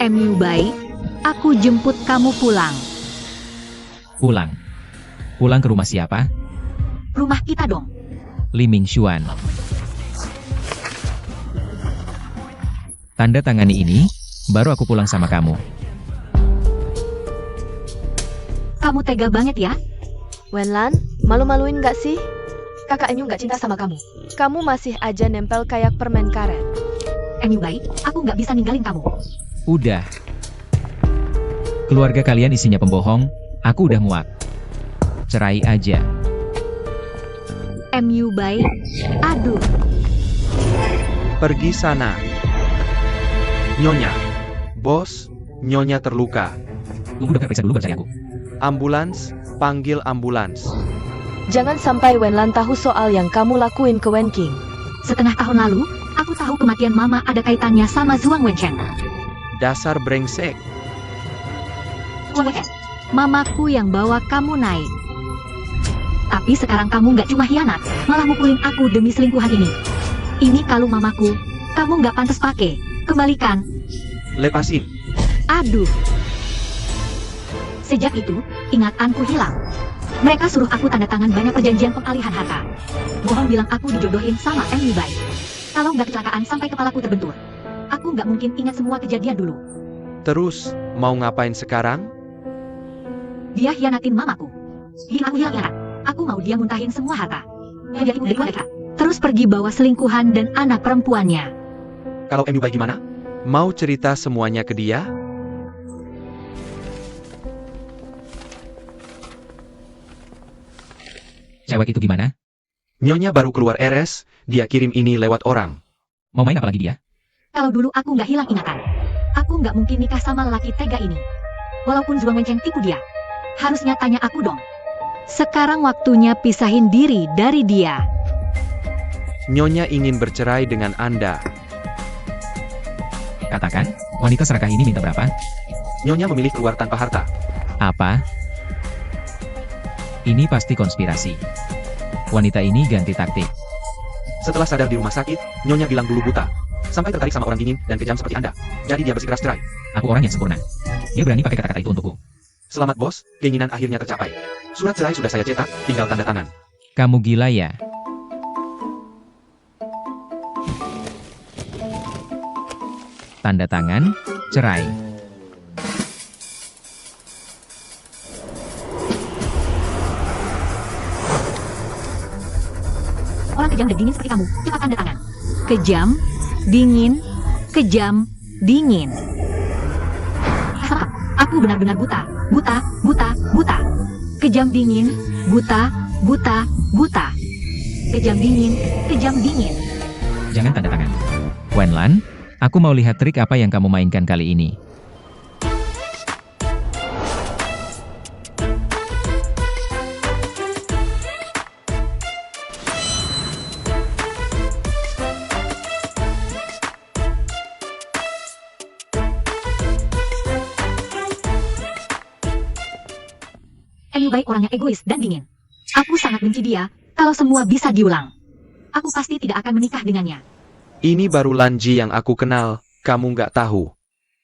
MU baik, aku jemput kamu pulang. Pulang. Pulang ke rumah siapa? Rumah kita dong. Li Mingxuan. Tanda tangani ini, baru aku pulang sama kamu. Kamu tega banget ya? Wenlan, malu-maluin gak sih? Kakak Enyu gak cinta sama kamu. Kamu masih aja nempel kayak permen karet. MU baik, aku nggak bisa ninggalin kamu. Udah. Keluarga kalian isinya pembohong, aku udah muak. Cerai aja. MU baik, aduh. Pergi sana. Nyonya. Bos, Nyonya terluka. Tunggu dokter periksa dulu baru cari aku. Ambulans, panggil ambulans. Jangan sampai Wenlan tahu soal yang kamu lakuin ke Wen King. Setengah tahun lalu, aku tahu kematian mama ada kaitannya sama Zhuang Wencheng. Dasar brengsek. Zhuang Wencheng, mamaku yang bawa kamu naik. Tapi sekarang kamu nggak cuma hianat, malah mukulin aku demi selingkuhan ini. Ini kalung mamaku, kamu nggak pantas pakai. Kembalikan. Lepasin. Aduh. Sejak itu, ingatanku hilang. Mereka suruh aku tanda tangan banyak perjanjian pengalihan harta. Bohong bilang aku dijodohin sama MU baik. Kalau nggak kecelakaan sampai kepalaku terbentur. Aku nggak mungkin ingat semua kejadian dulu. Terus, mau ngapain sekarang? Dia hianatin mamaku. Bikin aku hilang. Aku mau dia muntahin semua harta. Yang dia dari keluarga. Terus pergi bawa selingkuhan dan anak perempuannya. Kalau MU baik gimana? Mau cerita semuanya ke dia? Cewek itu gimana? Nyonya baru keluar RS, dia kirim ini lewat orang. Mau main apa lagi dia? Kalau dulu aku nggak hilang ingatan. Aku nggak mungkin nikah sama lelaki tega ini. Walaupun Zhuang Wencheng tipu dia. Harusnya tanya aku dong. Sekarang waktunya pisahin diri dari dia. Nyonya ingin bercerai dengan Anda. Katakan, wanita serakah ini minta berapa? Nyonya memilih keluar tanpa harta. Apa? Ini pasti konspirasi. Wanita ini ganti taktik. Setelah sadar di rumah sakit, Nyonya bilang dulu buta. Sampai tertarik sama orang dingin dan kejam seperti Anda. Jadi dia bersikeras cerai. Aku orang yang sempurna. Dia berani pakai kata-kata itu untukku. Selamat bos, keinginan akhirnya tercapai. Surat cerai sudah saya cetak, tinggal tanda tangan. Kamu gila ya? Tanda tangan, cerai. Orang kejam dan dingin seperti kamu, cepat tanda tangan. Kejam, dingin, kejam, dingin. Salah, aku benar-benar buta. Buta, buta, buta. Kejam dingin, buta, buta, buta. Kejam dingin, kejam dingin. Jangan tanda tangan. Wenlan, aku mau lihat trik apa yang kamu mainkan kali ini. MU baik orangnya egois dan dingin. Aku sangat benci dia, kalau semua bisa diulang. Aku pasti tidak akan menikah dengannya. Ini baru Lanji yang aku kenal, kamu nggak tahu.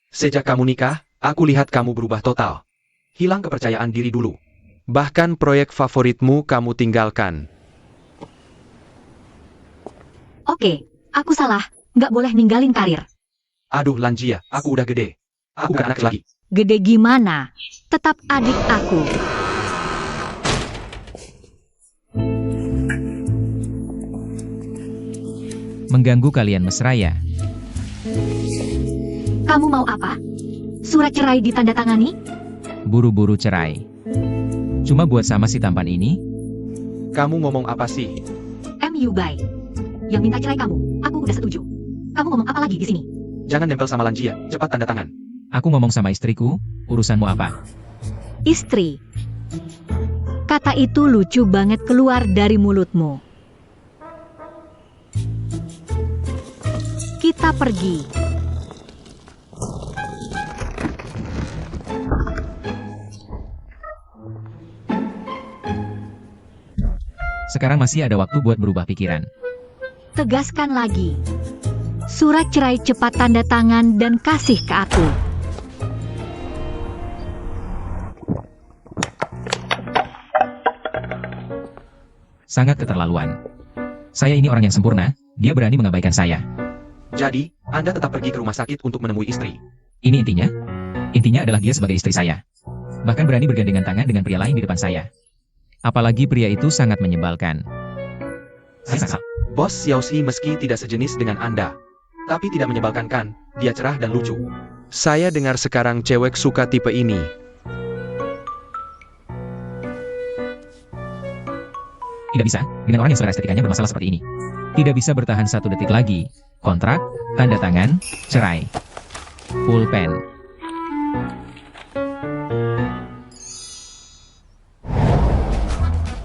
Sejak kamu nikah, aku lihat kamu berubah total. Hilang kepercayaan diri dulu. Bahkan proyek favoritmu kamu tinggalkan. Oke, aku salah, nggak boleh ninggalin karir. Aduh Lanjia, aku udah gede. Aku bukan anak lagi. Gede gimana? Tetap adik aku. Mengganggu kalian mesra ya? Kamu mau apa? Surat cerai ditandatangani? Buru-buru cerai. Cuma buat sama si tampan ini? Kamu ngomong apa sih? MU baik. Yang minta cerai kamu, aku udah setuju. Kamu ngomong apa lagi di sini? Jangan nempel sama Lanjia, cepat tanda tangan. Aku ngomong sama istriku, urusanmu apa? Istri. Kata itu lucu banget keluar dari mulutmu. Kita pergi. Sekarang masih ada waktu buat berubah pikiran. Tegaskan lagi. Surat cerai cepat tanda tangan dan kasih ke aku. Sangat keterlaluan. Saya ini orang yang sempurna, dia berani mengabaikan saya. Jadi, Anda tetap pergi ke rumah sakit untuk menemui istri. Ini intinya? Intinya adalah dia sebagai istri saya. Bahkan berani bergandengan tangan dengan pria lain di depan saya. Apalagi pria itu sangat menyebalkan. Saya sesal. Bos Xiaoxi meski tidak sejenis dengan Anda. Tapi tidak menyebalkan kan, dia cerah dan lucu. Saya dengar sekarang cewek suka tipe ini. Tidak bisa, dengan orang yang selera estetikanya bermasalah seperti ini. Tidak bisa bertahan 1 detik lagi. Kontrak, tanda tangan, cerai. Pulpen.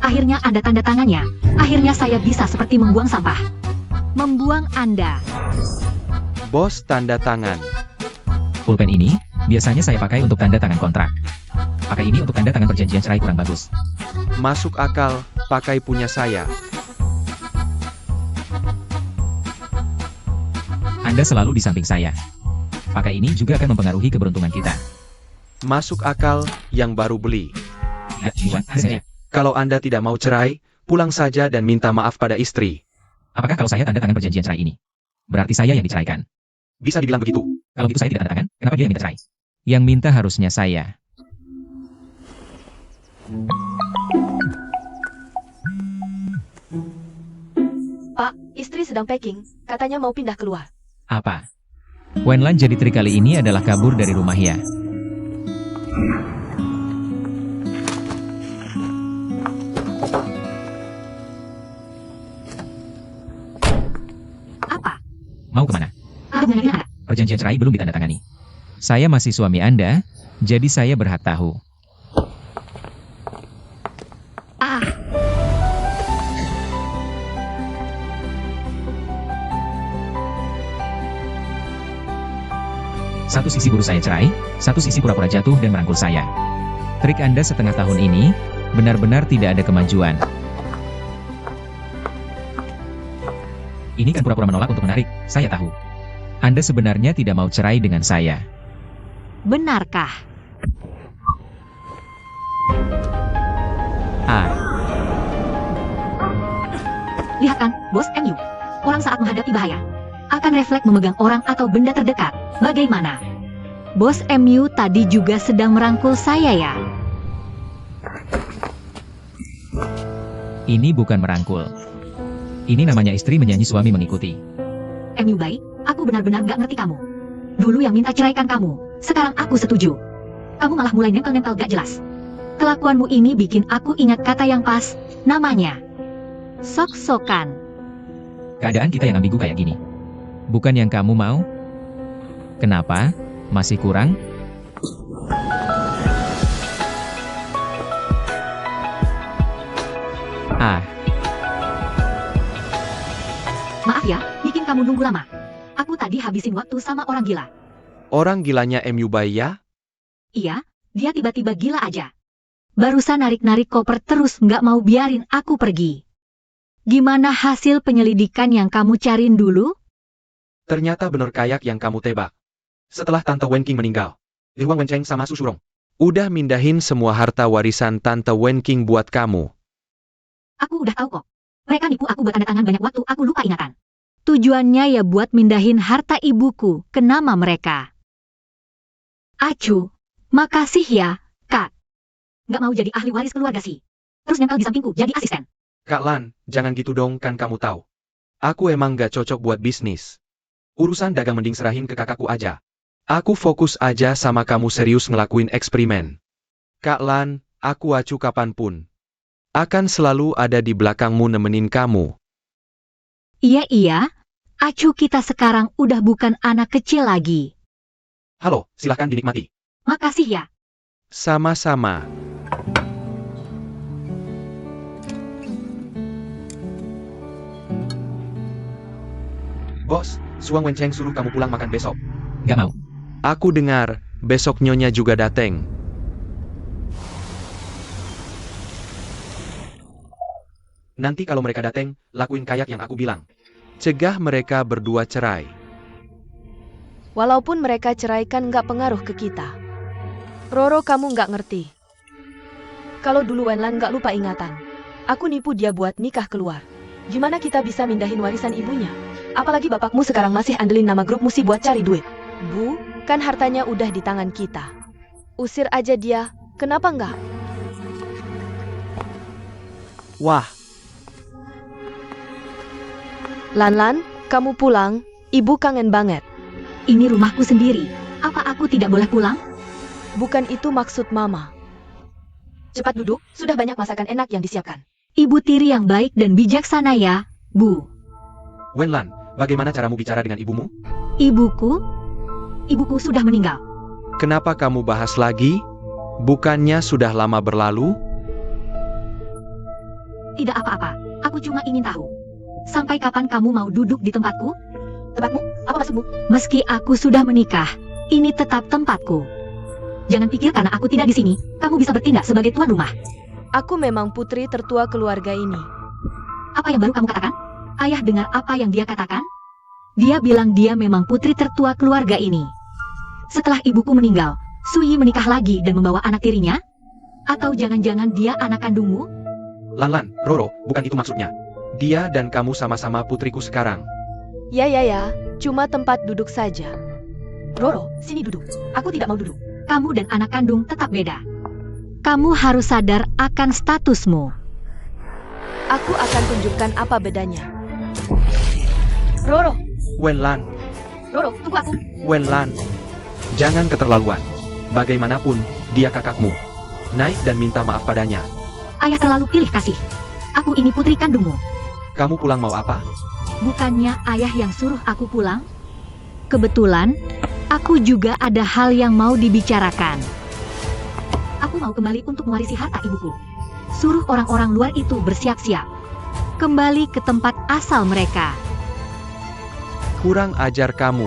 Akhirnya ada tanda tangannya. Akhirnya saya bisa seperti membuang sampah. Membuang Anda. Bos tanda tangan. Pulpen ini, biasanya saya pakai untuk tanda tangan kontrak. Pakai ini untuk tanda tangan perjanjian cerai kurang bagus. Masuk akal, pakai punya saya. Anda selalu di samping saya. Pakai ini juga akan mempengaruhi keberuntungan kita. Masuk akal, yang baru beli. Saya. Kalau Anda tidak mau cerai, pulang saja dan minta maaf pada istri. Apakah kalau saya tanda tangan perjanjian cerai ini, berarti saya yang diceraikan? Bisa dibilang begitu. Kalau begitu saya tidak tanda tangan, kenapa dia yang minta cerai? Yang minta harusnya saya. Pak, istri sedang packing. Katanya mau pindah keluar. Apa? Wenlan jadi trik kali ini adalah kabur dari rumah ya. Apa? Mau kemana? Aku mengenai Anda. Perjanjian cerai belum ditandatangani. Saya masih suami Anda, jadi saya berhak tahu. Ah, Satu sisi guru saya cerai, satu sisi pura-pura jatuh dan merangkul saya. Trik Anda setengah tahun ini, benar-benar tidak ada kemajuan. Ini kan pura-pura menolak untuk menarik, saya tahu. Anda sebenarnya tidak mau cerai dengan saya. benarkah? Ah, Lihat kan, bos MU. Orang saat menghadapi bahaya akan refleks memegang orang atau benda terdekat. Bagaimana? Bos MU tadi juga sedang merangkul saya ya? ini bukan merangkul. Ini namanya istri menyanyi suami mengikuti. MU baik, aku benar-benar gak ngerti kamu. Dulu yang minta ceraikan kamu, sekarang aku setuju. Kamu malah mulai nempel-nempel gak jelas. Kelakuanmu ini bikin aku ingat kata yang pas, namanya sok-sokan. Keadaan kita yang ambigu kayak gini. Bukan yang kamu mau? Kenapa? Masih kurang? Ah, Maaf ya, bikin kamu nunggu lama. Aku tadi habisin waktu sama orang gila. Orang gilanya MU bayi ya? Iya, dia tiba-tiba gila aja. Barusan narik-narik koper terus nggak mau biarin aku pergi. Gimana hasil penyelidikan yang kamu cariin dulu? Ternyata bener kayak yang kamu tebak. Setelah Tante Wen King meninggal, Li Huang Wencheng sama Su Shurong udah mindahin semua harta warisan Tante Wen King buat kamu. Aku udah tahu kok. Mereka nipu aku buat tanda tangan banyak waktu aku lupa ingatan. Tujuannya ya buat mindahin harta ibuku ke nama mereka. Acu, makasih ya, Kak. Nggak mau jadi ahli waris keluarga sih. Terus nempel di sampingku jadi asisten. Kak Lan, jangan gitu dong, kan kamu tahu. Aku emang gak cocok buat bisnis. Urusan dagang mending serahin ke kakakku aja. Aku fokus aja sama kamu serius ngelakuin eksperimen. Kak Lan, aku acu kapanpun. Akan selalu ada di belakangmu nemenin kamu. Iya, Acu kita sekarang udah bukan anak kecil lagi. Halo, silahkan dinikmati. Makasih ya. Sama-sama. Bos, Suang Wencheng suruh kamu pulang makan besok. gak mau. Aku dengar, besok Nyonya juga dateng. Nanti kalau mereka dateng, lakuin kayak yang aku bilang. Cegah mereka berdua cerai. Walaupun mereka ceraikan nggak pengaruh ke kita. Roro kamu nggak ngerti. Kalau dulu Wenlan nggak lupa ingatan. Aku nipu dia buat nikah keluar. Gimana kita bisa mindahin warisan ibunya? Apalagi bapakmu sekarang masih andelin nama grup Musi buat cari duit. Bu, kan hartanya udah di tangan kita. Usir aja dia, kenapa enggak? Wah, Lan, kamu pulang, ibu kangen banget. Ini rumahku sendiri. Apa aku tidak boleh pulang? Bukan itu maksud mama. Cepat duduk, sudah banyak masakan enak yang disiapkan. Ibu tiri yang baik dan bijaksana ya, Bu. Wenlan, bagaimana caramu bicara dengan ibumu? Ibuku? Ibuku sudah meninggal. Kenapa kamu bahas lagi? Bukannya sudah lama berlalu? Tidak apa-apa, aku cuma ingin tahu. Sampai kapan kamu mau duduk di tempatku? Tempatmu? Apa maksudmu? Meski aku sudah menikah, ini tetap tempatku. Jangan pikir karena aku tidak di sini, kamu bisa bertindak sebagai tuan rumah. Aku memang putri tertua keluarga ini. Apa yang baru kamu katakan? Ayah dengar apa yang dia katakan? Dia bilang dia memang putri tertua keluarga ini. Setelah ibuku meninggal, Suyi menikah lagi dan membawa anak tirinya? Atau jangan-jangan dia anak kandungmu? Lan, Roro, bukan itu maksudnya. Dia dan kamu sama-sama putriku sekarang. Ya, cuma tempat duduk saja. Roro, sini duduk. Aku tidak mau duduk. Kamu dan anak kandung tetap beda. Kamu harus sadar akan statusmu. Aku akan tunjukkan apa bedanya. Roro, Wenlan, Roro, tunggu aku. Wenlan. Jangan keterlaluan. Bagaimanapun, dia kakakmu. Naik dan minta maaf padanya. Ayah terlalu pilih kasih. Aku ini putri kandungmu. Kamu pulang mau apa? Bukannya ayah yang suruh aku pulang? Kebetulan, aku juga ada hal yang mau dibicarakan. Aku mau kembali untuk mewarisi harta ibuku. Suruh orang-orang luar itu bersiap-siap. Kembali ke tempat asal mereka. Kurang ajar kamu.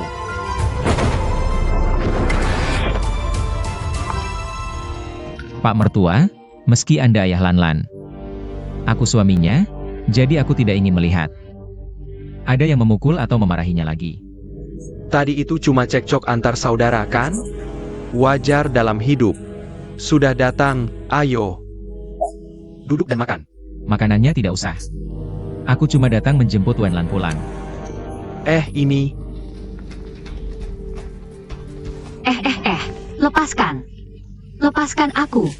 Pak Mertua, meski Anda ayah Lan. Aku suaminya, jadi aku tidak ingin melihat ada yang memukul atau memarahinya lagi. Tadi itu cuma cekcok antar saudara kan? Wajar dalam hidup. Sudah datang, ayo. Duduk dan makan. Makanannya tidak usah. Aku cuma datang menjemput Wenlan pulang. Ini. Lepaskan. Lepaskan aku.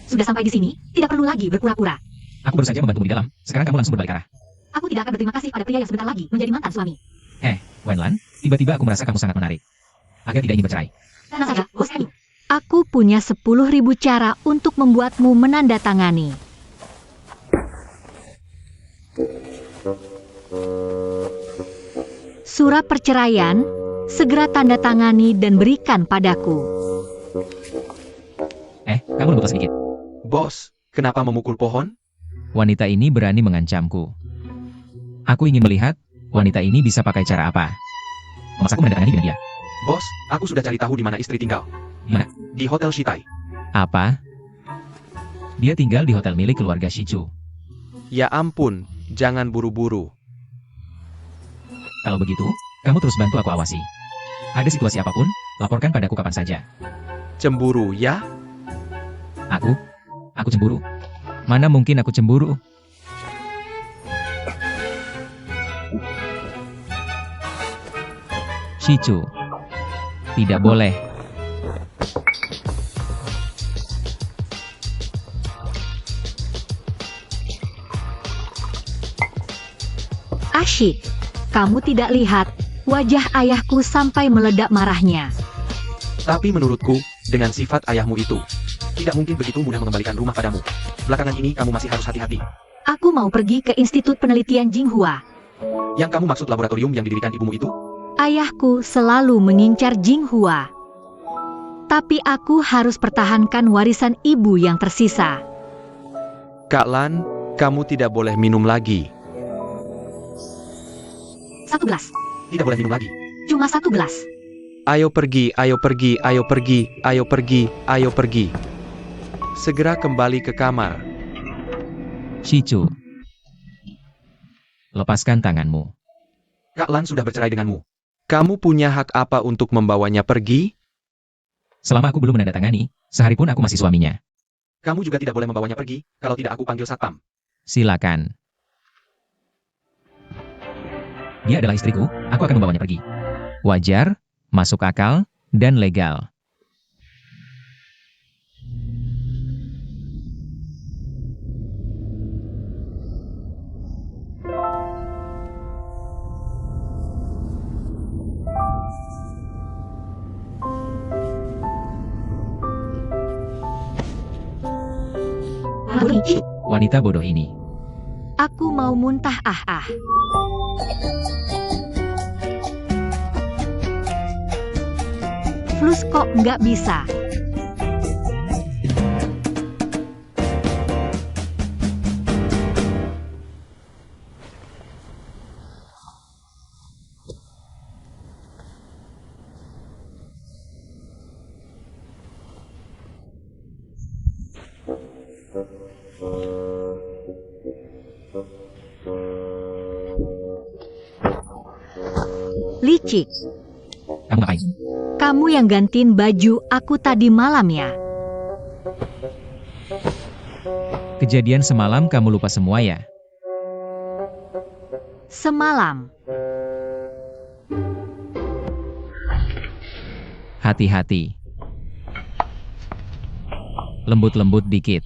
Sudah sampai di sini, tidak perlu lagi berpura-pura. Aku baru saja membantumu di dalam, sekarang kamu langsung berbalik arah. Aku tidak akan berterima kasih pada pria yang sebentar lagi menjadi mantan suami. Wenlan, tiba-tiba aku merasa kamu sangat menarik. Agak tidak ingin bercerai. Tenang saja, bos Emi. Aku punya 10.000 cara untuk membuatmu menandatangani. Surat perceraian, segera tanda tangani dan berikan padaku. Kamu lembutlah sedikit. Bos, kenapa memukul pohon? Wanita ini berani mengancamku. Aku ingin melihat, wanita ini bisa pakai cara apa. Memaksaku menandatangani dengan dia. Bos, aku sudah cari tahu di mana istri tinggal. Di mana? Di Hotel Shitai. Apa? Dia tinggal di hotel milik keluarga Shichu. Ya ampun, jangan buru-buru. Kalau begitu, kamu terus bantu aku awasi. Ada situasi apapun, laporkan padaku kapan saja. Cemburu ya? Aku cemburu. Mana mungkin aku cemburu? Shichu. Tidak boleh. Asyik. Kamu tidak lihat wajah ayahku sampai meledak marahnya. Tapi menurutku, dengan sifat ayahmu itu, tidak mungkin begitu mudah mengembalikan rumah padamu. Belakangan ini kamu masih harus hati-hati. Aku mau pergi ke Institut Penelitian Jinghua. Yang kamu maksud laboratorium yang didirikan ibumu itu? Ayahku selalu mengincar Jinghua. Tapi aku harus pertahankan warisan ibu yang tersisa. Kak Lan, kamu tidak boleh minum lagi. 1 gelas. Tidak boleh minum lagi. Cuma 1 gelas. Ayo pergi, ayo pergi, ayo pergi, ayo pergi, ayo pergi. Segera kembali ke kamar. Shichu. Lepaskan tanganmu. Kak Lan sudah bercerai denganmu. Kamu punya hak apa untuk membawanya pergi? Selama aku belum menandatangani, sehari pun aku masih suaminya. Kamu juga tidak boleh membawanya pergi, kalau tidak aku panggil satpam. Silakan. Dia adalah istriku, aku akan membawanya pergi. Wajar, masuk akal, dan legal. Wanita bodoh ini. Aku mau muntah Flus kok nggak bisa? Licik, Kamu ngapain? kamu yang gantiin baju aku tadi malam ya? Kejadian semalam kamu lupa semua ya? Semalam. Hati-hati. Lembut-lembut dikit.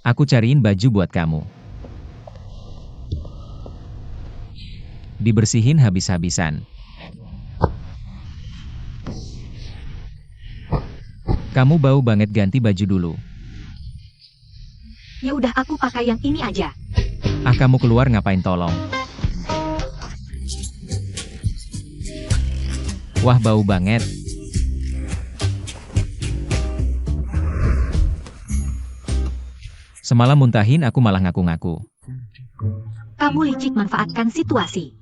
Aku cariin baju buat kamu. Dibersihin habis-habisan. Kamu bau banget, ganti baju dulu. Ya udah aku pakai yang ini aja. Ah, kamu keluar ngapain, tolong? Wah, bau banget. Semalam muntahin aku malah ngaku-ngaku. Kamu licik manfaatkan situasi.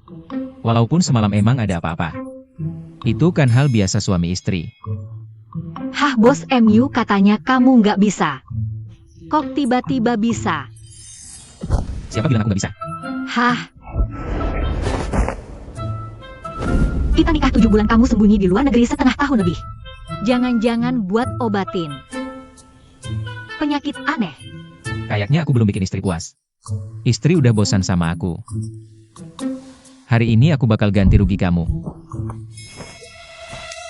Walaupun semalam emang ada apa-apa. Itu kan hal biasa suami istri. Hah, bos MU katanya kamu nggak bisa. Kok tiba-tiba bisa? Siapa bilang aku nggak bisa? Hah? Kita nikah 7 bulan, kamu sembunyi di luar negeri setengah tahun lebih. Jangan-jangan buat obatin penyakit aneh. Kayaknya aku belum bikin istri puas. Istri udah bosan sama aku. Hari ini aku bakal ganti rugi kamu.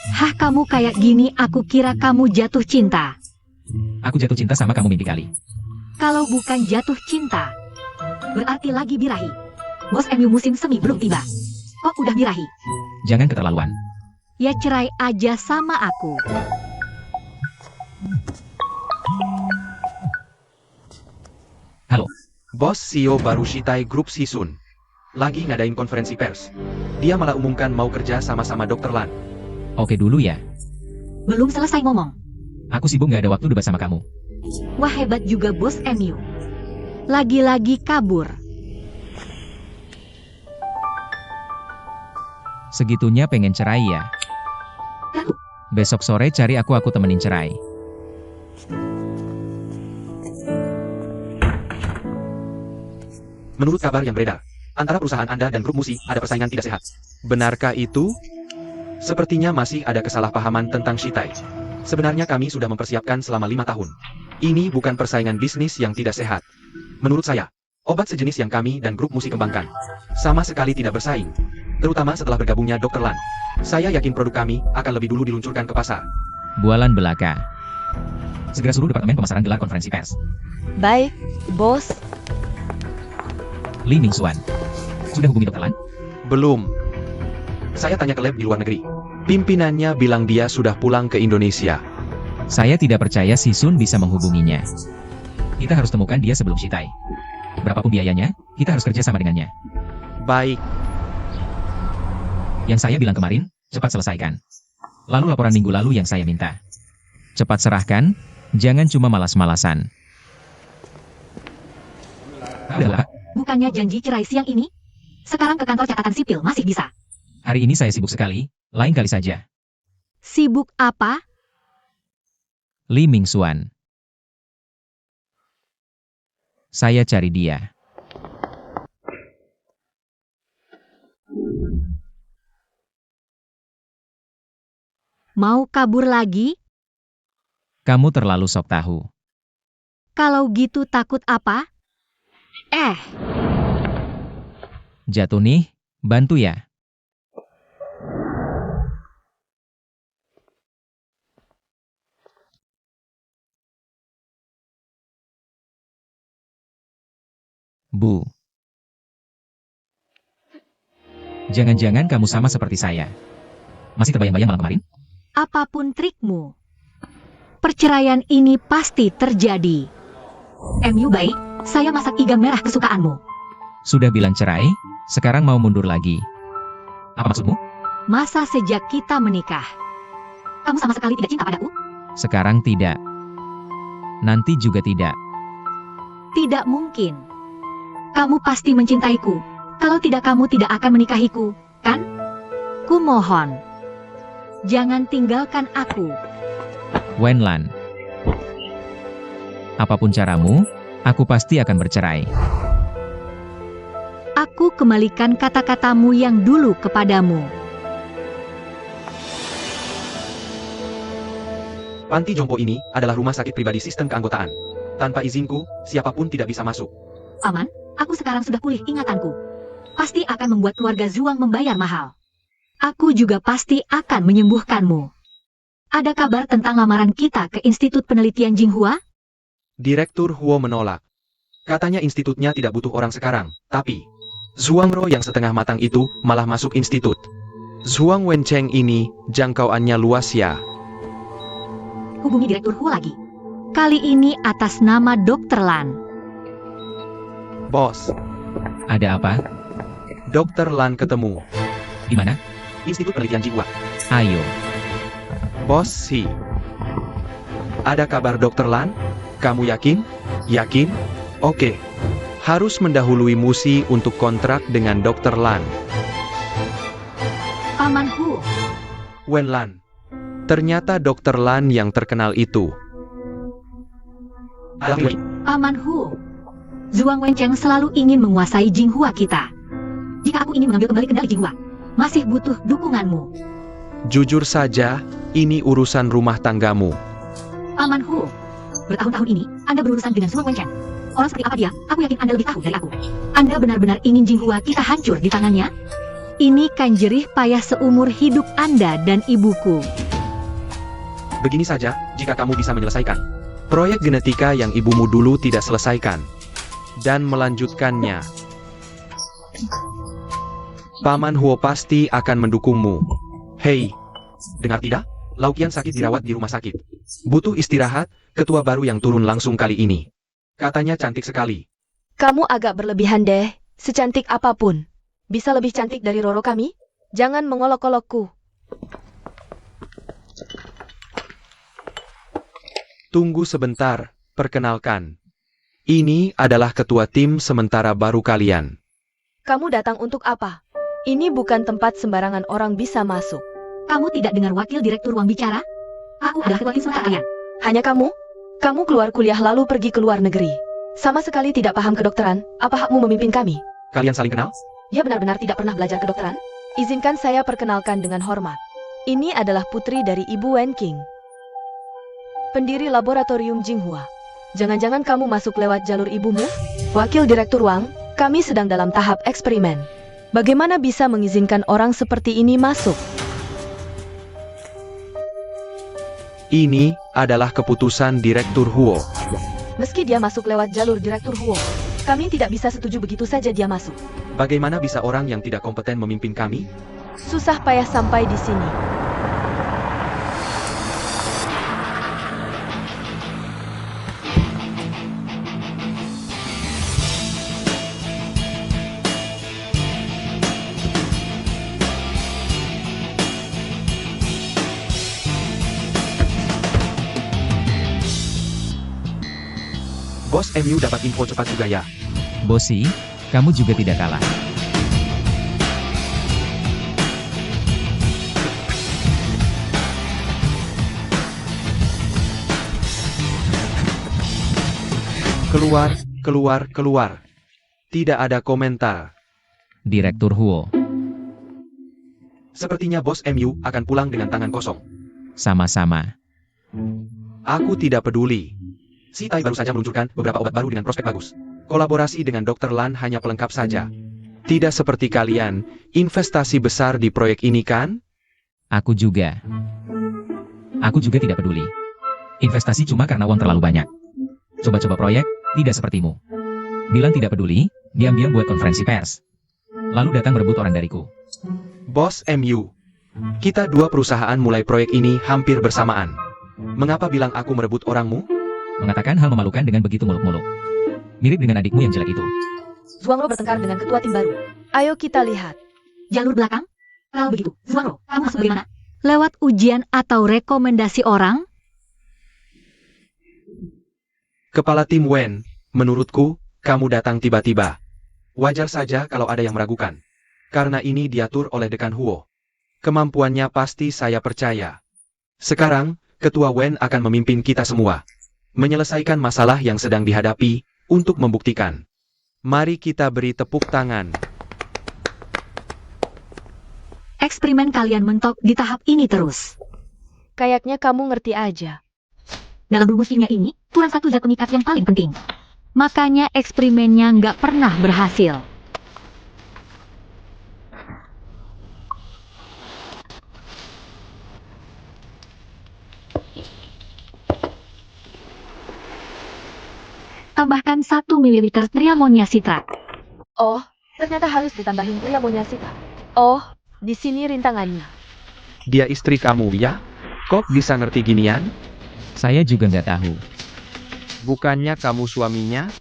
Hah, kamu kayak gini aku kira kamu jatuh cinta. Aku jatuh cinta sama kamu mimpi kali. Kalau bukan jatuh cinta, berarti lagi birahi. Bos MU musim semi belum tiba. Kok udah birahi? Jangan keterlaluan. Ya cerai aja sama aku. Halo, Bos CEO baru Shitai Group Sisun. Lagi ngadain konferensi pers. Dia malah umumkan mau kerja sama-sama Dr. Lan. oke dulu ya. Belum selesai ngomong. Aku sibuk nggak ada waktu debat sama kamu. Wah, hebat juga bos MU. Lagi-lagi kabur. Segitunya pengen cerai ya? Besok sore cari aku temenin cerai. Menurut kabar yang beredar, antara perusahaan Anda dan grup Musi ada persaingan tidak sehat. Benarkah itu? Sepertinya masih ada kesalahpahaman tentang Shitai. Sebenarnya kami sudah mempersiapkan selama 5 tahun. Ini bukan persaingan bisnis yang tidak sehat. Menurut saya, obat sejenis yang kami dan grup Musi kembangkan sama sekali tidak bersaing. Terutama setelah bergabungnya Dr. Lan. Saya yakin produk kami akan lebih dulu diluncurkan ke pasar. Bualan belaka. Segera suruh departemen pemasaran gelar konferensi pers. Baik, bos. Li Mingxuan. Sudah hubungi Dr. Lan? Belum. Saya tanya ke lab di luar negeri. Pimpinannya bilang dia sudah pulang ke Indonesia. Saya tidak percaya si Sun bisa menghubunginya. Kita harus temukan dia sebelum Shitai. Berapapun biayanya, kita harus kerja sama dengannya. Baik. Yang saya bilang kemarin, cepat selesaikan. Lalu laporan minggu lalu yang saya minta. Cepat serahkan, jangan cuma malas-malasan. Adalah, Bukannya janji cerai siang ini? Sekarang ke kantor catatan sipil masih bisa. hari ini saya sibuk sekali, lain kali saja. Sibuk apa? Li Mingxuan. Saya cari dia. Mau kabur lagi? Kamu terlalu sok tahu. Kalau gitu takut apa? Jatuh nih, bantu ya. Bu. Jangan-jangan kamu sama seperti saya. Masih terbayang-bayang malam kemarin? Apapun trikmu, perceraian ini pasti terjadi. MU baik, saya masak iga merah kesukaanmu. Sudah bilang cerai, sekarang mau mundur lagi. Apa maksudmu? Masa sejak kita menikah, kamu sama sekali tidak cinta padaku? Sekarang tidak. Nanti juga tidak. Tidak mungkin. Kamu pasti mencintaiku. Kalau tidak, kamu tidak akan menikahiku, kan? Kumohon, jangan tinggalkan aku. Wenlan. Apapun caramu, aku pasti akan bercerai. Aku kembalikan kata-katamu yang dulu kepadamu. Panti jompo ini adalah rumah sakit pribadi sistem keanggotaan. Tanpa izinku, siapapun tidak bisa masuk. Paman, aku sekarang sudah pulih ingatanku. Pasti akan membuat keluarga Zhuang membayar mahal. Aku juga pasti akan menyembuhkanmu. Ada kabar tentang lamaran kita ke Institut Penelitian Jinghua? Direktur Huo menolak. Katanya institutnya tidak butuh orang sekarang, tapi Zhuangro yang setengah matang itu malah masuk institut. Zhuang Wencheng ini jangkauannya luas ya. Hubungi Direktur Huo lagi. Kali ini atas nama Dr. Lan. Bos, Ada apa? Dr. Lan ketemu. Di mana? Institut Penelitian Jiwa. Ayo. Bos Si. Ada kabar Dr. Lan? Kamu yakin? Yakin? Oke. Harus mendahului Musi untuk kontrak dengan Dr. Lan. Paman Hu, Wen Lan. Ternyata Dr. Lan yang terkenal itu. Paman Hu. Zhuang Wencheng selalu ingin menguasai Jinghua kita. Jika aku ingin mengambil kembali kendali Jinghua, masih butuh dukunganmu. Jujur saja, ini urusan rumah tanggamu. Paman Hu, bertahun-tahun ini, Anda berurusan dengan Zhuang Wencheng. Orang seperti apa dia, aku yakin Anda lebih tahu dari aku. Anda benar-benar ingin Jinghua kita hancur di tangannya? Ini kan jerih payah seumur hidup Anda dan ibuku. Begini saja, jika kamu bisa menyelesaikan proyek genetika yang ibumu dulu tidak selesaikan, dan melanjutkannya, Paman Huo pasti akan mendukungmu. Hei, dengar tidak? Laukian sakit dirawat di rumah sakit. Butuh istirahat, ketua baru yang turun langsung kali ini. Katanya cantik sekali. Kamu agak berlebihan deh, secantik apapun. Bisa lebih cantik dari Roro kami? Jangan mengolok-olokku. Tunggu sebentar, perkenalkan. Ini adalah ketua tim sementara baru kalian. Kamu datang untuk apa? Ini bukan tempat sembarangan orang bisa masuk. Kamu tidak dengar wakil direktur ruang bicara? Aku adalah ketua tim sementara kalian. Hanya kamu? Kamu keluar kuliah lalu pergi ke luar negeri. Sama sekali tidak paham kedokteran, apa hakmu memimpin kami? Kalian saling kenal? Dia benar-benar tidak pernah belajar kedokteran? Izinkan saya perkenalkan dengan hormat. Ini adalah putri dari Ibu Wen Qing, pendiri laboratorium Jinghua. Jangan-jangan kamu masuk lewat jalur ibumu? Wakil Direktur Wang, kami sedang dalam tahap eksperimen. Bagaimana bisa mengizinkan orang seperti ini masuk? Ini adalah keputusan Direktur Huo. Meski dia masuk lewat jalur Direktur Huo, kami tidak bisa setuju begitu saja dia masuk. Bagaimana bisa orang yang tidak kompeten memimpin kami? Susah payah sampai di sini. Bos MU dapat info cepat juga ya. Bosi, kamu juga tidak kalah. Keluar, keluar, keluar. Tidak ada komentar. Direktur Huo. Sepertinya bos MU akan pulang dengan tangan kosong. Sama-sama. Aku tidak peduli. Si Tai baru saja meluncurkan beberapa obat baru dengan prospek bagus. Kolaborasi dengan Dr. Lan hanya pelengkap saja. Tidak seperti kalian, investasi besar di proyek ini kan? Aku juga. Aku juga tidak peduli. Investasi cuma karena uang terlalu banyak. Coba-coba proyek, tidak sepertimu. Bilang tidak peduli, diam-diam buat konferensi pers. Lalu datang merebut orang dariku. Bos MU. Kita dua perusahaan mulai proyek ini hampir bersamaan. Mengapa bilang aku merebut orangmu? Mengatakan hal memalukan dengan begitu muluk-muluk. Mirip dengan adikmu yang jelek itu. Zhuangro bertengkar dengan ketua tim baru. Ayo kita lihat. Jalur belakang? Kalau begitu, Zhuangro, kamu masuk bagaimana? Lewat ujian atau rekomendasi orang? Kepala tim Wen, menurutku, kamu datang tiba-tiba. Wajar saja kalau ada yang meragukan. Karena ini diatur oleh Dekan Huo. Kemampuannya pasti saya percaya. Sekarang, Ketua Wen akan memimpin kita semua. Menyelesaikan masalah yang sedang dihadapi, untuk membuktikan. Mari kita beri tepuk tangan. Eksperimen kalian mentok di tahap ini terus. Kayaknya kamu ngerti aja. Dalam rumus kimia ini, kurang satu zat pengikat yang paling penting. Makanya eksperimennya nggak pernah berhasil. Tambahkan 1 ml triamonia sitrat. Oh, ternyata harus ditambahin triamoniasita. Oh, di sini rintangannya. Dia istri kamu, ya? Kok bisa ngerti ginian? Saya juga nggak tahu. Bukannya kamu suaminya?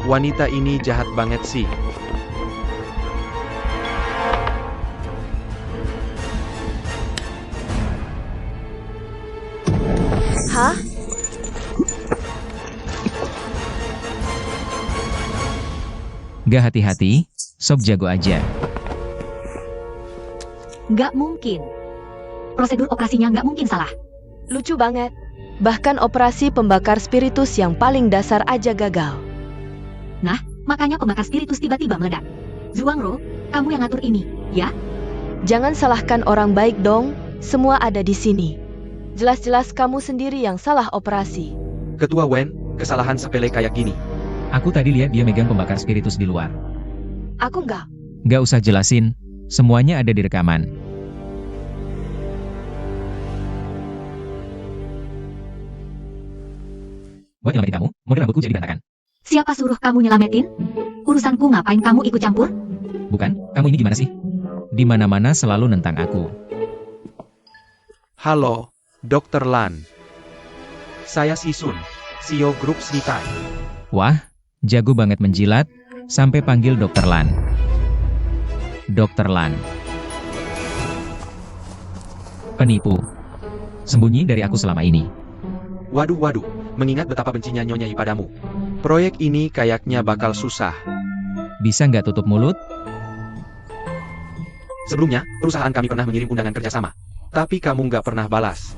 Wanita ini jahat banget sih. Hah? Gak hati-hati, sob jago aja. Nggak mungkin. Prosedur operasinya nggak mungkin salah. Lucu banget. Bahkan operasi pembakar spiritus yang paling dasar aja gagal. Nah, makanya pembakar spiritus tiba-tiba meledak. Zhuangro, kamu yang ngatur ini, ya? Jangan salahkan orang baik dong, semua ada di sini. Jelas-jelas kamu sendiri yang salah operasi. Ketua Wen, kesalahan sepele kayak gini. Aku tadi lihat dia megang pembakar spiritus di luar. Aku enggak. Gak usah jelasin, semuanya ada di rekaman. Buat nyelamatin kamu, model rambutku jadi berantakan. Siapa suruh kamu nyelamatin? Urusanku ngapain kamu ikut campur? Bukan, kamu ini gimana sih? Di mana-mana selalu nentang aku. Halo, Dr. Lan. Saya Si Sun, CEO Grup Snitai. Wah, jago banget menjilat, sampai panggil Dr. Lan. Dr. Lan. Penipu. Sembunyi dari aku selama ini. Waduh, mengingat betapa bencinya Nyonya I padamu. Proyek ini kayaknya bakal susah. Bisa nggak tutup mulut? Sebelumnya, perusahaan kami pernah mengirim undangan kerjasama. Tapi kamu nggak pernah balas.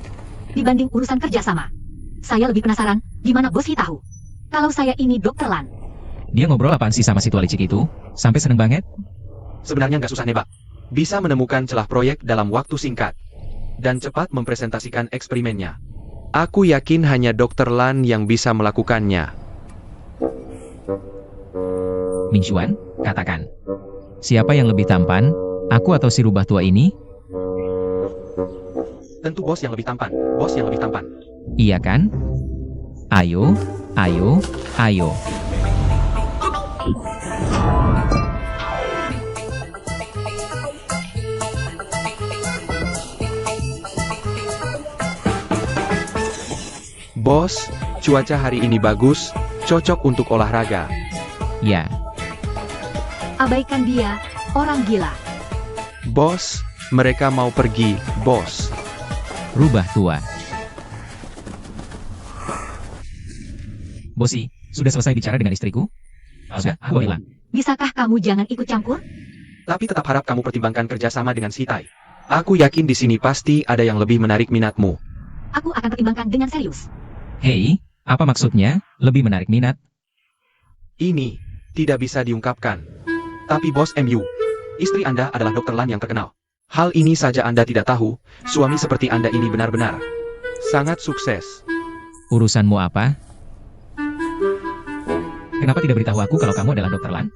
Dibanding urusan kerjasama, saya lebih penasaran gimana bos tahu. Kalau saya ini Dr. Lan. Dia ngobrol apaan sih sama si tua licik itu? Sampai seneng banget? Sebenarnya nggak susah nebak. Bisa menemukan celah proyek dalam waktu singkat. Dan cepat mempresentasikan eksperimennya. Aku yakin hanya Dr. Lan yang bisa melakukannya. Mingxuan, katakan. Siapa yang lebih tampan? Aku atau si rubah tua ini? Tentu bos yang lebih tampan. Bos yang lebih tampan. Iya kan? Ayo, ayo, ayo. Bos, cuaca hari ini bagus, cocok untuk olahraga. Ya, Abaikan dia, orang gila. Bos, mereka mau pergi, bos. rubah tua. Bosi, sudah selesai bicara dengan istriku? Sudah, aku hilang. Bisakah kamu jangan ikut campur? Tapi tetap harap kamu pertimbangkan kerjasama dengan si Tai. Aku yakin di sini pasti ada yang lebih menarik minatmu. Aku akan pertimbangkan dengan serius. Hei, apa maksudnya? Lebih menarik minat? Ini tidak bisa diungkapkan. Tapi bos MU, istri Anda adalah Dr. Lan yang terkenal. Hal ini saja Anda tidak tahu, suami seperti Anda ini benar-benar sangat sukses. Urusanmu apa? Kenapa tidak beritahu aku kalau kamu adalah Dr. Lan?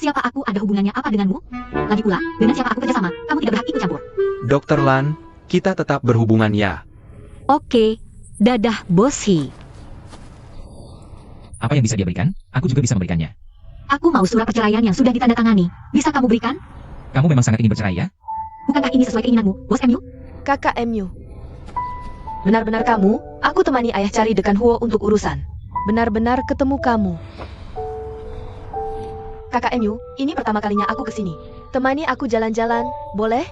Siapa aku ada hubungannya apa denganmu? Lagi pula, dengan siapa aku kerjasama, kamu tidak berhak ikut campur. Dr. Lan, kita tetap berhubungan ya. Oke, dadah Bosi. Apa yang bisa dia berikan? Aku juga bisa memberikannya. Aku mau surat perceraian yang sudah ditandatangani. Bisa kamu berikan? Kamu memang sangat ingin bercerai ya? Bukankah ini sesuai keinginanmu, Bos MU? Kakak MU. Benar-benar kamu, aku temani ayah cari Dekan Huo untuk urusan. Benar-benar ketemu kamu. Kakak MU, ini pertama kalinya aku kesini. Temani aku jalan-jalan, boleh?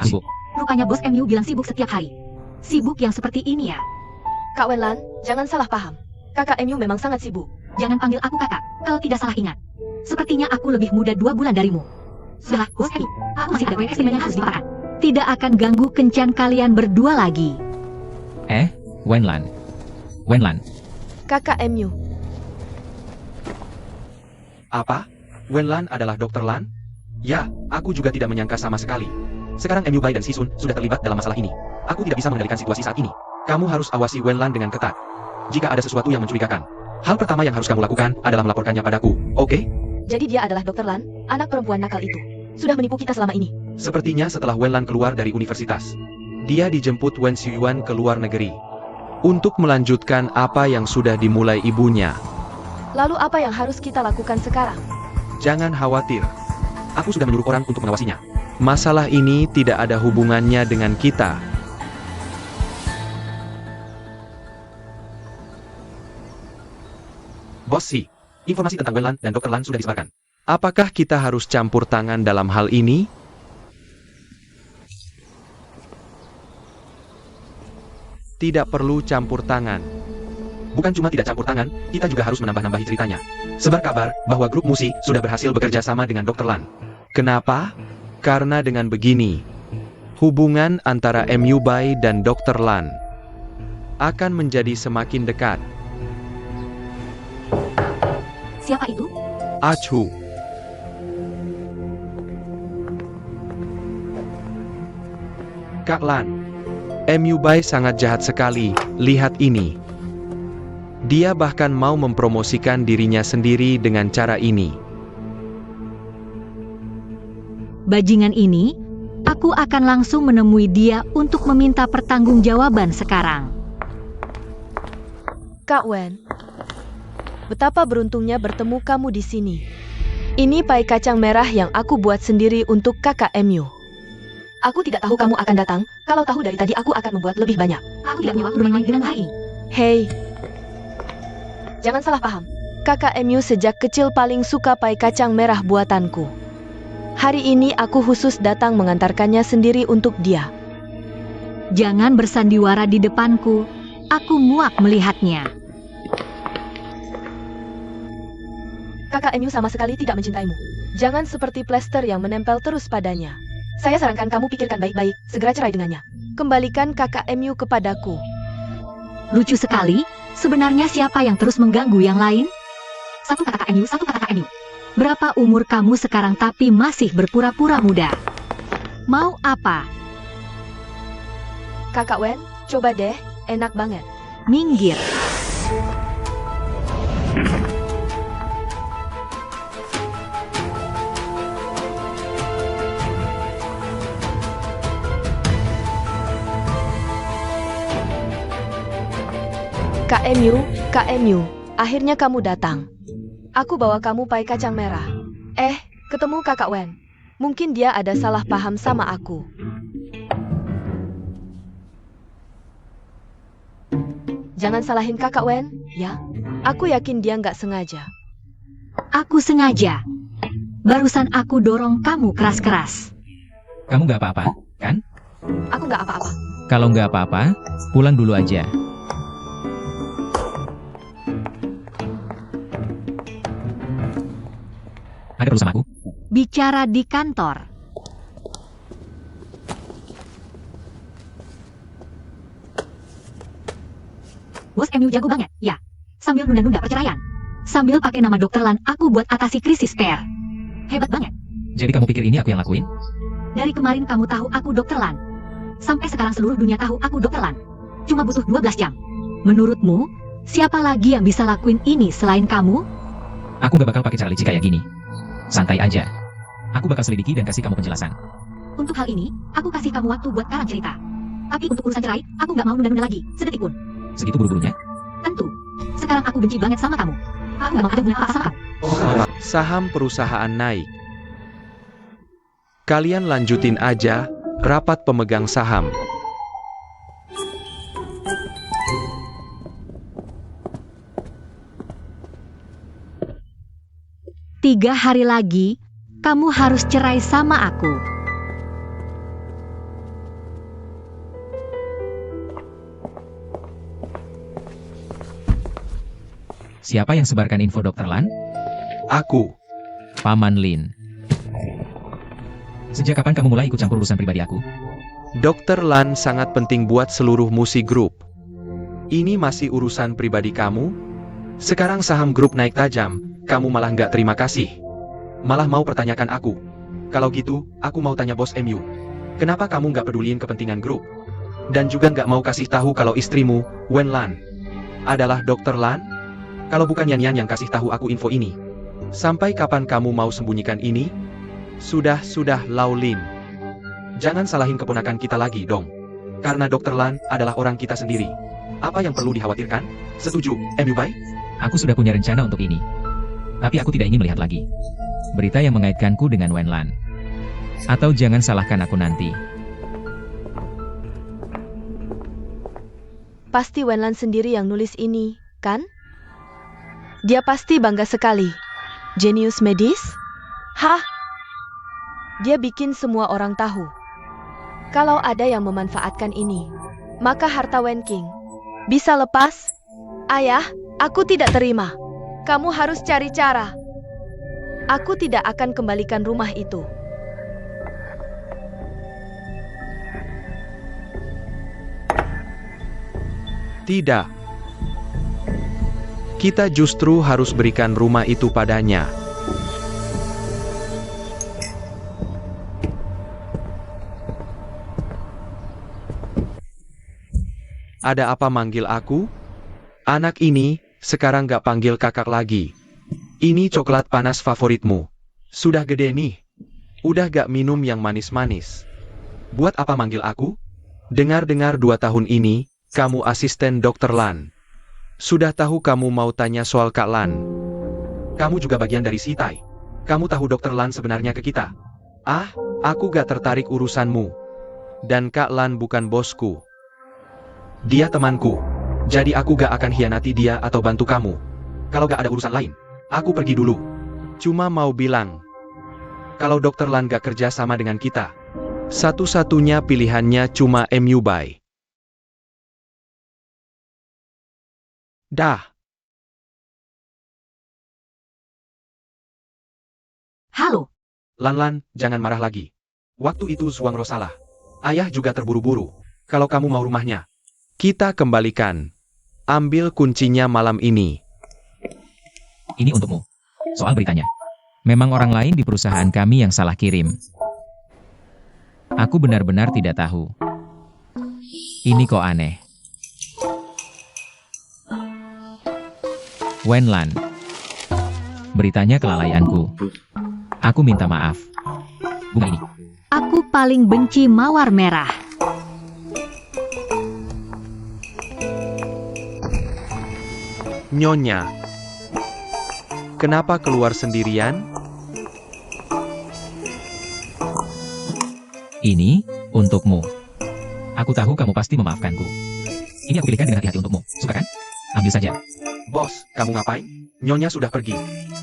Sibuk. Rupanya Bos MU bilang sibuk setiap hari. Sibuk yang seperti ini ya? Kak Wenlan, jangan salah paham. Kakak MU memang sangat sibuk. Jangan panggil aku kakak, kalau tidak salah ingat. Sepertinya aku lebih muda 2 bulan darimu. Sudahlah, Bos MU, aku masih ada proyek eksperimen yang harus dipakan. Tidak akan ganggu kencan kalian berdua lagi. Wenlan. Wenlan. Kakak MU. Apa? Wenlan adalah Dr. Lan? Ya, aku juga tidak menyangka sama sekali. Sekarang MU Bai dan Sisun sudah terlibat dalam masalah ini. Aku tidak bisa mengendalikan situasi saat ini. Kamu harus awasi Wenlan dengan ketat. Jika ada sesuatu yang mencurigakan, hal pertama yang harus kamu lakukan adalah melaporkannya padaku, oke? Jadi dia adalah Dr. Lan, anak perempuan nakal itu. Sudah menipu kita selama ini. Sepertinya setelah Wenlan keluar dari universitas, dia dijemput Wen Xiyuan ke luar negeri untuk melanjutkan apa yang sudah dimulai ibunya. Lalu apa yang harus kita lakukan sekarang? Jangan khawatir. Aku sudah menyuruh orang untuk mengawasinya. Masalah ini tidak ada hubungannya dengan kita. Bos Si, informasi tentang Wenlan dan Dr. Lan sudah disebarkan. Apakah kita harus campur tangan dalam hal ini? Tidak perlu campur tangan. Bukan cuma tidak campur tangan, kita juga harus menambah-nambahi ceritanya. Sebar kabar bahwa grup Musi sudah berhasil bekerja sama dengan Dr. Lan. Kenapa? Karena dengan begini, hubungan antara MU Bai dan Dr. Lan akan menjadi semakin dekat. Siapa itu? Achu. Kak Lan, MU Bai sangat jahat sekali, lihat ini. Dia bahkan mau mempromosikan dirinya sendiri dengan cara ini. Bajingan ini, aku akan langsung menemui dia untuk meminta pertanggungjawaban sekarang. Kak Wen, betapa beruntungnya bertemu kamu di sini. Ini pai kacang merah yang aku buat sendiri untuk kakak MU. Aku tidak tahu kamu akan datang. Kalau tahu dari tadi aku akan membuat lebih banyak. Aku tidak punya waktu bermain dengan hari ini. Hei, jangan salah paham. Kakak MU sejak kecil paling suka pai kacang merah buatanku. Hari ini aku khusus datang mengantarkannya sendiri untuk dia. Jangan bersandiwara di depanku. Aku muak melihatnya. Kakak MU sama sekali tidak mencintaimu. Jangan seperti plester yang menempel terus padanya. Saya sarankan kamu pikirkan baik-baik, segera cerai dengannya. Kembalikan kakak MU kepadaku. Lucu sekali, sebenarnya siapa yang terus mengganggu yang lain? Satu kata kakak MU, satu kata kakak MU. Berapa umur kamu sekarang tapi masih berpura-pura muda? Mau apa? Kakak Wen, coba deh, enak banget. Minggir. Kak MU, akhirnya kamu datang. Aku bawa kamu pai kacang merah. Ketemu kakak Wen. Mungkin dia ada salah paham sama aku. Jangan salahin kakak Wen, ya. Aku yakin dia nggak sengaja. Aku sengaja. Barusan aku dorong kamu keras-keras. Kamu nggak apa-apa, kan? Aku nggak apa-apa. Kalau nggak apa-apa, pulang dulu aja. Ada perlu sama aku? Bicara di kantor. Bos MU jago banget, ya. Sambil nunda-nunda perceraian. Sambil pakai nama Dokter Lan, aku buat atasi krisis PR. Hebat banget. Jadi kamu pikir ini aku yang lakuin? Dari kemarin kamu tahu aku Dokter Lan. Sampai sekarang seluruh dunia tahu aku Dokter Lan. Cuma butuh 12 jam. Menurutmu, siapa lagi yang bisa lakuin ini selain kamu? Aku gak bakal pakai cara licik kayak gini. Santai aja. Aku bakal selidiki dan kasih kamu penjelasan. Untuk hal ini, aku kasih kamu waktu buat karang cerita. Tapi untuk urusan cerai, aku gak mau nunda-nunda lagi, sedetik pun. Segitu buru-burunya? Tentu. Sekarang aku benci banget sama kamu. Aku gak mau ada hubungan apa sama kamu. Saham perusahaan naik. Kalian lanjutin aja rapat pemegang saham. Tiga hari lagi, kamu harus cerai sama aku. Siapa yang sebarkan info Dokter Lan? Aku. Paman Lin. Sejak kapan kamu mulai ikut campur urusan pribadi aku? Dokter Lan sangat penting buat seluruh musik grup. Ini masih urusan pribadi kamu? Sekarang saham grup naik tajam, kamu malah nggak terima kasih. Malah mau pertanyakan aku. Kalau gitu, aku mau tanya bos MU. Kenapa kamu nggak peduliin kepentingan grup? Dan juga nggak mau kasih tahu kalau istrimu, Wen Lan, adalah Dokter Lan? Kalau bukan Yan Yan yang kasih tahu aku info ini. Sampai kapan kamu mau sembunyikan ini? Sudah, Lau Lin. Jangan salahin keponakan kita lagi dong. Karena Dokter Lan adalah orang kita sendiri. Apa yang perlu dikhawatirkan? Setuju, MU Bai? Aku sudah punya rencana untuk ini. Tapi aku tidak ingin melihat lagi berita yang mengaitkanku dengan Wen Lan. Atau jangan salahkan aku nanti. Pasti Wen Lan sendiri yang nulis ini, kan? Dia pasti bangga sekali. Jenius medis? Hah? Dia bikin semua orang tahu. Kalau ada yang memanfaatkan ini, maka harta Wen King bisa lepas? Ayah, aku tidak terima. Kamu harus cari cara. Aku tidak akan kembalikan rumah itu. Tidak. Kita justru harus berikan rumah itu padanya. Ada apa manggil aku? Anak ini, sekarang gak panggil kakak lagi. Ini coklat panas favoritmu. Sudah gede nih. Udah gak minum yang manis-manis. Buat apa manggil aku? Dengar-dengar 2 tahun ini, kamu asisten Dokter Lan. Sudah tahu kamu mau tanya soal Kak Lan. Kamu juga bagian dari si Tai. Kamu tahu Dokter Lan sebenarnya ke kita. Ah, aku gak tertarik urusanmu. Dan Kak Lan bukan bosku. Dia temanku. Jadi aku gak akan hianati dia atau bantu kamu. Kalau gak ada urusan lain, aku pergi dulu. Cuma mau bilang, kalau Dokter Lan gak kerja sama dengan kita, satu-satunya pilihannya cuma MU Bai. Dah. Halo, Lan, jangan marah lagi. Waktu itu Zuang salah. Ayah juga terburu-buru. Kalau kamu mau rumahnya, kita kembalikan. Ambil kuncinya malam ini. Ini untukmu. Soal beritanya. Memang orang lain di perusahaan kami yang salah kirim. Aku benar-benar tidak tahu. Ini kok aneh. Wen Lan. Beritanya kelalaianku. Aku minta maaf. Bunga ini. aku paling benci mawar merah. Nyonya. Kenapa keluar sendirian? Ini untukmu. Aku tahu kamu pasti memaafkanku. Ini aku pilihkan dengan hati-hati untukmu. Suka kan? Ambil saja. Bos, kamu ngapain? Nyonya sudah pergi.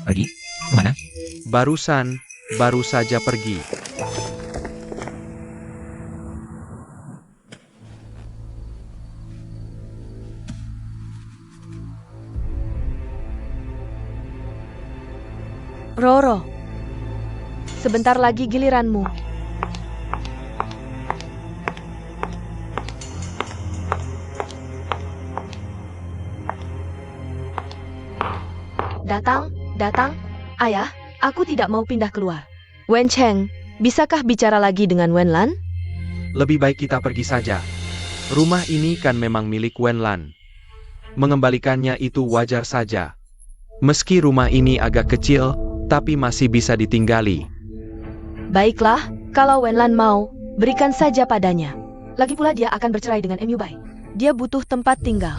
Pergi? Kemana? Baru saja pergi. Roro, Sebentar lagi giliranmu. Datang, datang. Ayah, aku tidak mau pindah keluar. Wen Cheng, bisakah bicara lagi dengan Wen Lan? Lebih baik kita pergi saja. Rumah ini kan memang milik Wen Lan. Mengembalikannya itu wajar saja. Meski rumah ini agak kecil, tapi masih bisa ditinggali. Baiklah, kalau Wen Lan mau, berikan saja padanya. Lagi pula dia akan bercerai dengan Mu Bai. Dia butuh tempat tinggal.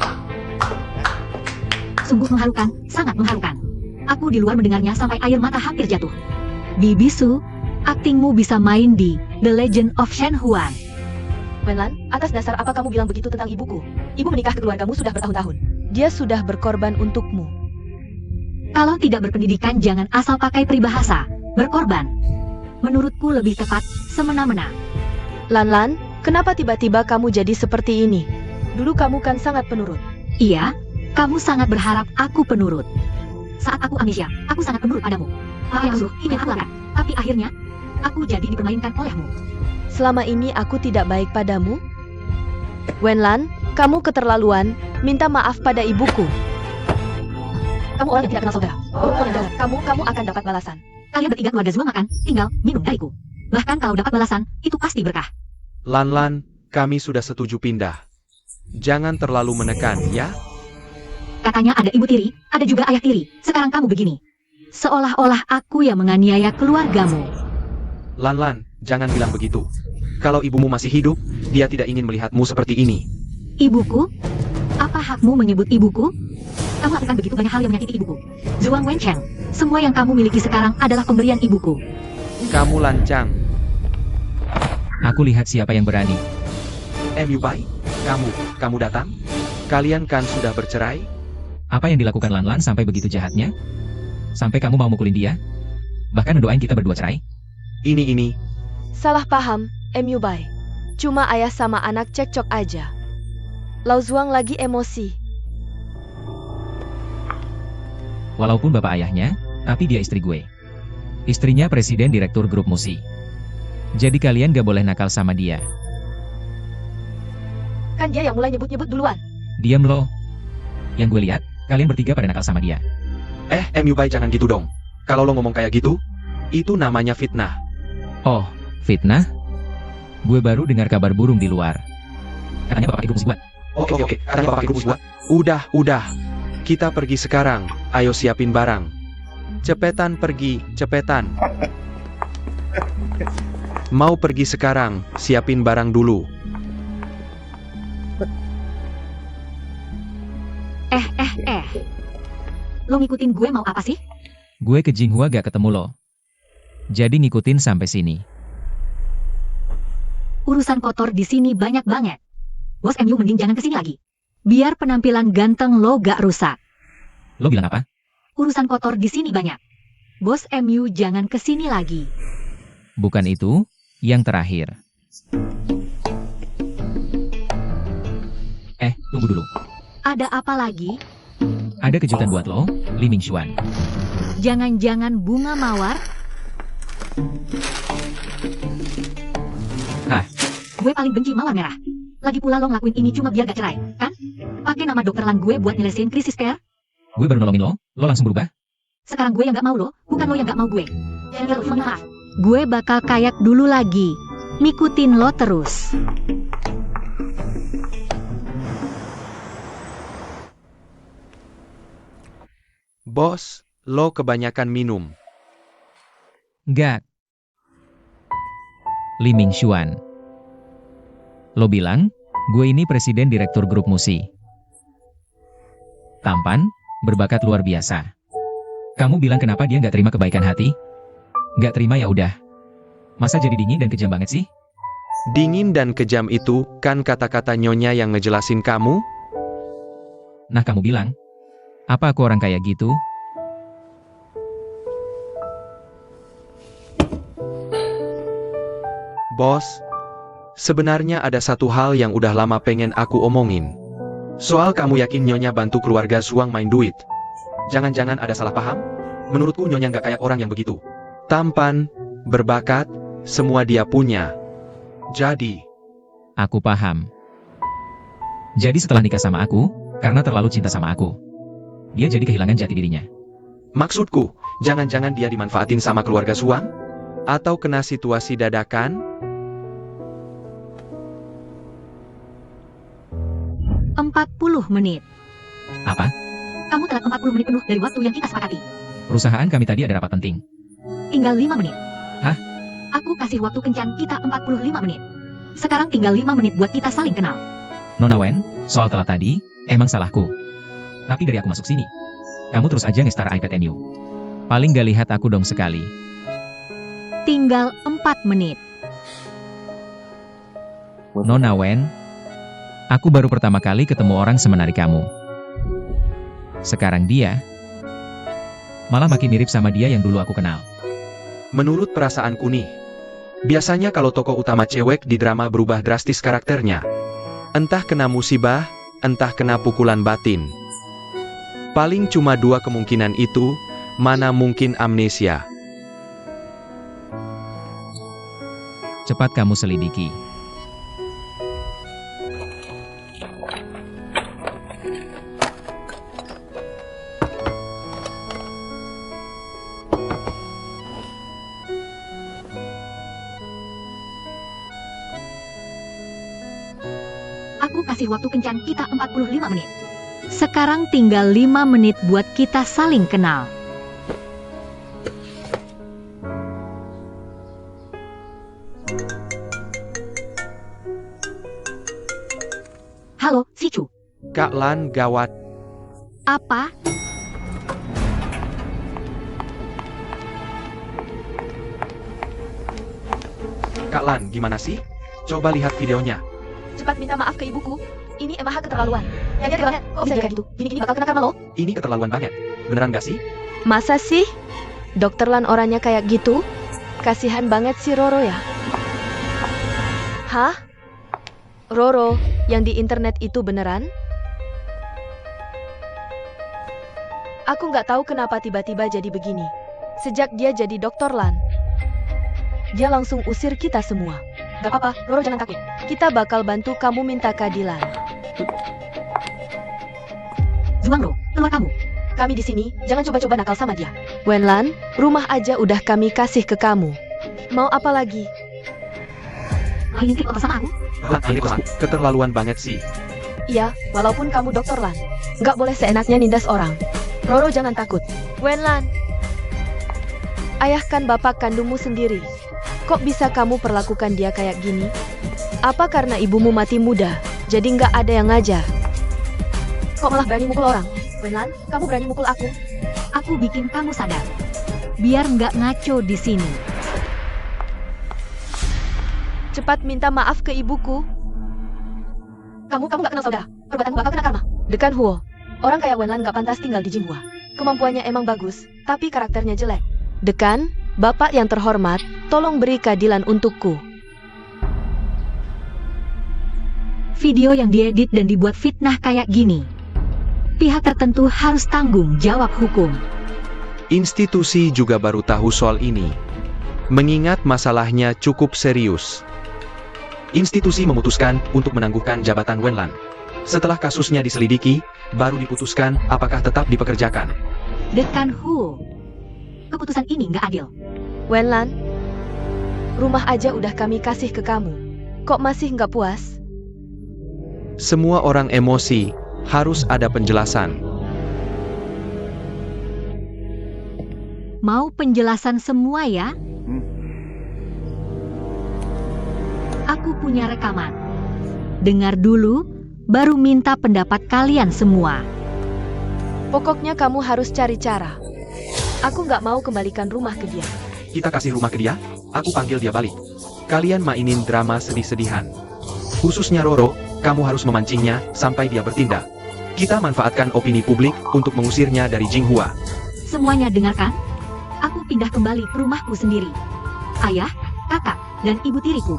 Sungguh mengharukan, sangat mengharukan. Aku di luar mendengarnya sampai air mata hampir jatuh. Bibi Su, aktingmu bisa main di The Legend of Shen Huan. Wen Lan, atas dasar apa kamu bilang begitu tentang ibuku? Ibu menikah ke keluargamu sudah bertahun-tahun. Dia sudah berkorban untukmu. Kalau tidak berpendidikan jangan asal pakai peribahasa. Berkorban. Menurutku lebih tepat, semena-mena. Lan Lan, kenapa tiba-tiba kamu jadi seperti ini? Dulu kamu kan sangat penurut. Iya, kamu sangat berharap aku penurut. Saat aku amnesia, aku sangat penurut padamu. Apa yang suruh ingin aku lakukan. Tapi akhirnya, aku jadi dipermainkan olehmu. Selama ini aku tidak baik padamu? Wen Lan, kamu keterlaluan, minta maaf pada ibuku. Kamu orang yang tidak kenal saudara. Orang yang jahat. Kamu akan dapat balasan. Kalian bertiga keluarga Zua makan, tinggal, minum dariku. Bahkan kalau dapat balasan, itu pasti berkah. Lan Lan, kami sudah setuju pindah. Jangan terlalu menekan, ya? Katanya ada ibu tiri, ada juga ayah tiri. Sekarang kamu begini. Seolah-olah aku yang menganiaya keluargamu. Lan Lan, jangan bilang begitu. Kalau ibumu masih hidup, dia tidak ingin melihatmu seperti ini. Ibuku? Apa hakmu menyebut ibuku? Kamu lakukan begitu banyak hal yang menyakiti ibuku. Zhuang Wencheng, semua yang kamu miliki sekarang adalah pemberian ibuku. Kamu lancang. Aku lihat siapa yang berani. Mu Bai, kamu datang? Kalian kan sudah bercerai? Apa yang dilakukan Lan Lan sampai begitu jahatnya? Sampai kamu mau mukulin dia? Bahkan ngedoain kita berdua cerai? Ini. Salah paham, Mu Bai. Cuma ayah sama anak cekcok aja. Lau Zuang lagi emosi. Walaupun bapak ayahnya, tapi dia istri gue. Istrinya presiden direktur grup Musi. Jadi kalian gak boleh nakal sama dia. Kan dia yang mulai nyebut-nyebut duluan. Diam lo. Yang gue lihat, kalian bertiga pada nakal sama dia. Mu Bai jangan gitu dong. Kalau lo ngomong kayak gitu, itu namanya fitnah. Oh, fitnah? Gue baru dengar kabar burung di luar. Katanya bapak ibu mesti buat. Oke, katanya bapak ibu buat. Udah. Kita pergi sekarang, ayo siapin barang. Cepetan pergi, cepetan. Mau pergi sekarang, siapin barang dulu. Lo ngikutin gue mau apa sih? Gue ke Jinghua gak ketemu lo. Jadi ngikutin sampai sini. Urusan kotor di sini banyak banget. Bos MU mending jangan kesini lagi. Biar penampilan ganteng lo gak rusak. Lo bilang apa? Urusan kotor di sini banyak. Bos MU jangan kesini lagi. Bukan itu, yang terakhir. Tunggu dulu. Ada apa lagi? Ada kejutan buat lo, Li Mingxuan. Jangan-jangan bunga mawar? Hah? Gue paling benci mawar merah. Lagi pula lo ngelakuin ini cuma biar gak cerai, kan? Pakai nama dokter Lan gue buat nyelesain krisis care. Gue baru nolongin lo langsung berubah? Sekarang gue yang gak mau lo, bukan lo yang gak mau gue. Jadi maaf. Gue bakal kayak dulu lagi. Ngikutin lo terus. Bos, lo kebanyakan minum. Enggak. Li Mingxuan. Lo bilang, gue ini presiden direktur grup Musi. Tampan, berbakat luar biasa. Kamu bilang kenapa dia nggak terima kebaikan hati? Nggak terima ya udah. Masa jadi dingin dan kejam banget sih? Dingin dan kejam itu kan kata-kata nyonya yang ngejelasin kamu? Nah kamu bilang, apa aku orang kayak gitu? Bos, sebenarnya ada satu hal yang udah lama pengen aku omongin. Soal kamu yakin nyonya bantu keluarga Suang main duit. Jangan-jangan ada salah paham? Menurutku nyonya nggak kayak orang yang begitu. Tampan, berbakat, semua dia punya. Jadi, Aku paham. Jadi setelah nikah sama aku, karena terlalu cinta sama aku, dia jadi kehilangan jati dirinya. maksudku, jangan-jangan dia dimanfaatin sama keluarga Suang? Atau kena situasi dadakan? 40 menit. Apa? Kamu telat 40 menit penuh dari waktu yang kita sepakati. Perusahaan kami tadi ada rapat penting. Tinggal 5 menit. Hah? Aku kasih waktu kencan kita 45 menit. Sekarang tinggal 5 menit buat kita saling kenal. Nona Wen, soal telat tadi, emang salahku. Tapi dari aku masuk sini, kamu terus aja ngestar iPad NU. Paling gak lihat aku dong sekali. Tinggal 4 menit. Nona Wen, aku baru pertama kali ketemu orang semenarik kamu. Sekarang dia, malah makin mirip sama dia yang dulu aku kenal. Menurut perasaanku nih, biasanya kalau tokoh utama cewek di drama berubah drastis karakternya. Entah kena musibah, entah kena pukulan batin. Paling cuma 2 kemungkinan itu, mana mungkin amnesia. Cepat kamu selidiki. Aku kasih waktu kencan kita 45 menit. Sekarang tinggal 5 menit buat kita saling kenal. Halo, Sicu. Kak Lan gawat. Apa? Kak Lan, gimana sih? Coba lihat videonya. Cepat minta maaf ke ibuku. Ini emang keterlaluan. Ya dia banget. Kok bisa jadi kayak gitu? Gini-gini bakal kena karma lo. Ini keterlaluan banget. Beneran gak sih? Masa sih? Dokter Lan orangnya kayak gitu? Kasihan banget si Roro ya. Hah? Roro, yang di internet itu beneran? Aku nggak tahu kenapa tiba-tiba jadi begini. Sejak dia jadi Dokter Lan, dia langsung usir kita semua. Gak apa-apa, Roro jangan takut. Kita bakal bantu kamu minta keadilan. Zuangro, keluar kamu. Kami di sini, jangan coba-coba nakal sama dia. Wenlan, rumah aja udah kami kasih ke kamu. Mau apa lagi? Kalian intip foto sama aku? Lan, ini pesanku. Keterlaluan banget sih. Iya, walaupun kamu Dokter Lan, nggak boleh seenaknya nindas orang. Roro jangan takut. Wenlan, ayah kan bapak kandungmu sendiri. Kok bisa kamu perlakukan dia kayak gini? Apa karena ibumu mati muda, jadi nggak ada yang ngajar? Kok malah berani mukul orang? Wenlan, kamu berani mukul aku? Aku bikin kamu sadar. Biar nggak ngaco di sini. Cepat minta maaf ke ibuku. Kamu nggak kenal saudara. Perbuatanmu bakal kena karma. Dekan Huo, orang kayak Wenlan nggak pantas tinggal di Jinghua. Kemampuannya emang bagus, tapi karakternya jelek. Dekan, Bapak yang terhormat, tolong beri keadilan untukku. Video yang diedit dan dibuat fitnah kayak gini. Pihak tertentu harus tanggung jawab hukum. Institusi juga baru tahu soal ini. Mengingat masalahnya cukup serius. Institusi memutuskan untuk menangguhkan jabatan Wenlan. Setelah kasusnya diselidiki, baru diputuskan apakah tetap dipekerjakan. Dekan Huo, keputusan ini nggak adil. Wenlan, rumah aja udah kami kasih ke kamu. Kok masih nggak puas? Semua orang emosi, harus ada penjelasan. Mau penjelasan semua ya? Aku punya rekaman. Dengar dulu, baru minta pendapat kalian semua. Pokoknya kamu harus cari cara. Aku nggak mau kembalikan rumah ke dia. Kita kasih rumah ke dia, aku panggil dia balik. Kalian mainin drama sedih-sedihan. Khususnya Roro, kamu harus memancingnya sampai dia bertindak. Kita manfaatkan opini publik untuk mengusirnya dari Jinghua. Semuanya dengarkan? Aku pindah kembali ke rumahku sendiri. Ayah, kakak, dan ibu tiriku.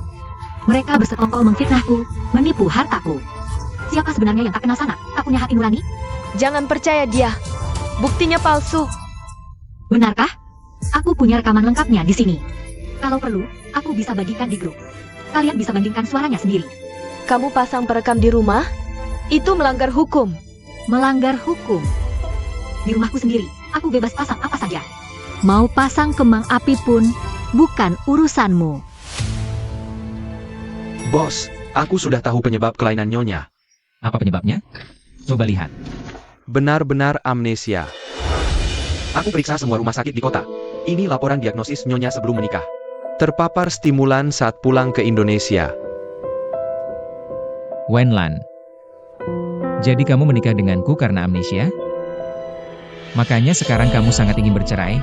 Mereka bersekongkol memfitnahku, menipu hartaku. Siapa sebenarnya yang tak kenal sana, tak punya hati nurani? Jangan percaya dia. Buktinya palsu. Benarkah? Aku punya rekaman lengkapnya di sini. Kalau perlu, aku bisa bagikan di grup. Kalian bisa bandingkan suaranya sendiri. Kamu pasang perekam di rumah? Itu melanggar hukum. Melanggar hukum. Di rumahku sendiri, aku bebas pasang apa saja. Mau pasang kembang api pun bukan urusanmu. Bos, aku sudah tahu penyebab kelainan Nyonya. Apa penyebabnya? Coba lihat. Benar-benar amnesia. Aku periksa semua rumah sakit di kota. Ini laporan diagnosis Nyonya sebelum menikah. Terpapar stimulan saat pulang ke Indonesia. Wenlan. Jadi kamu menikah denganku karena amnesia? Makanya sekarang kamu sangat ingin bercerai?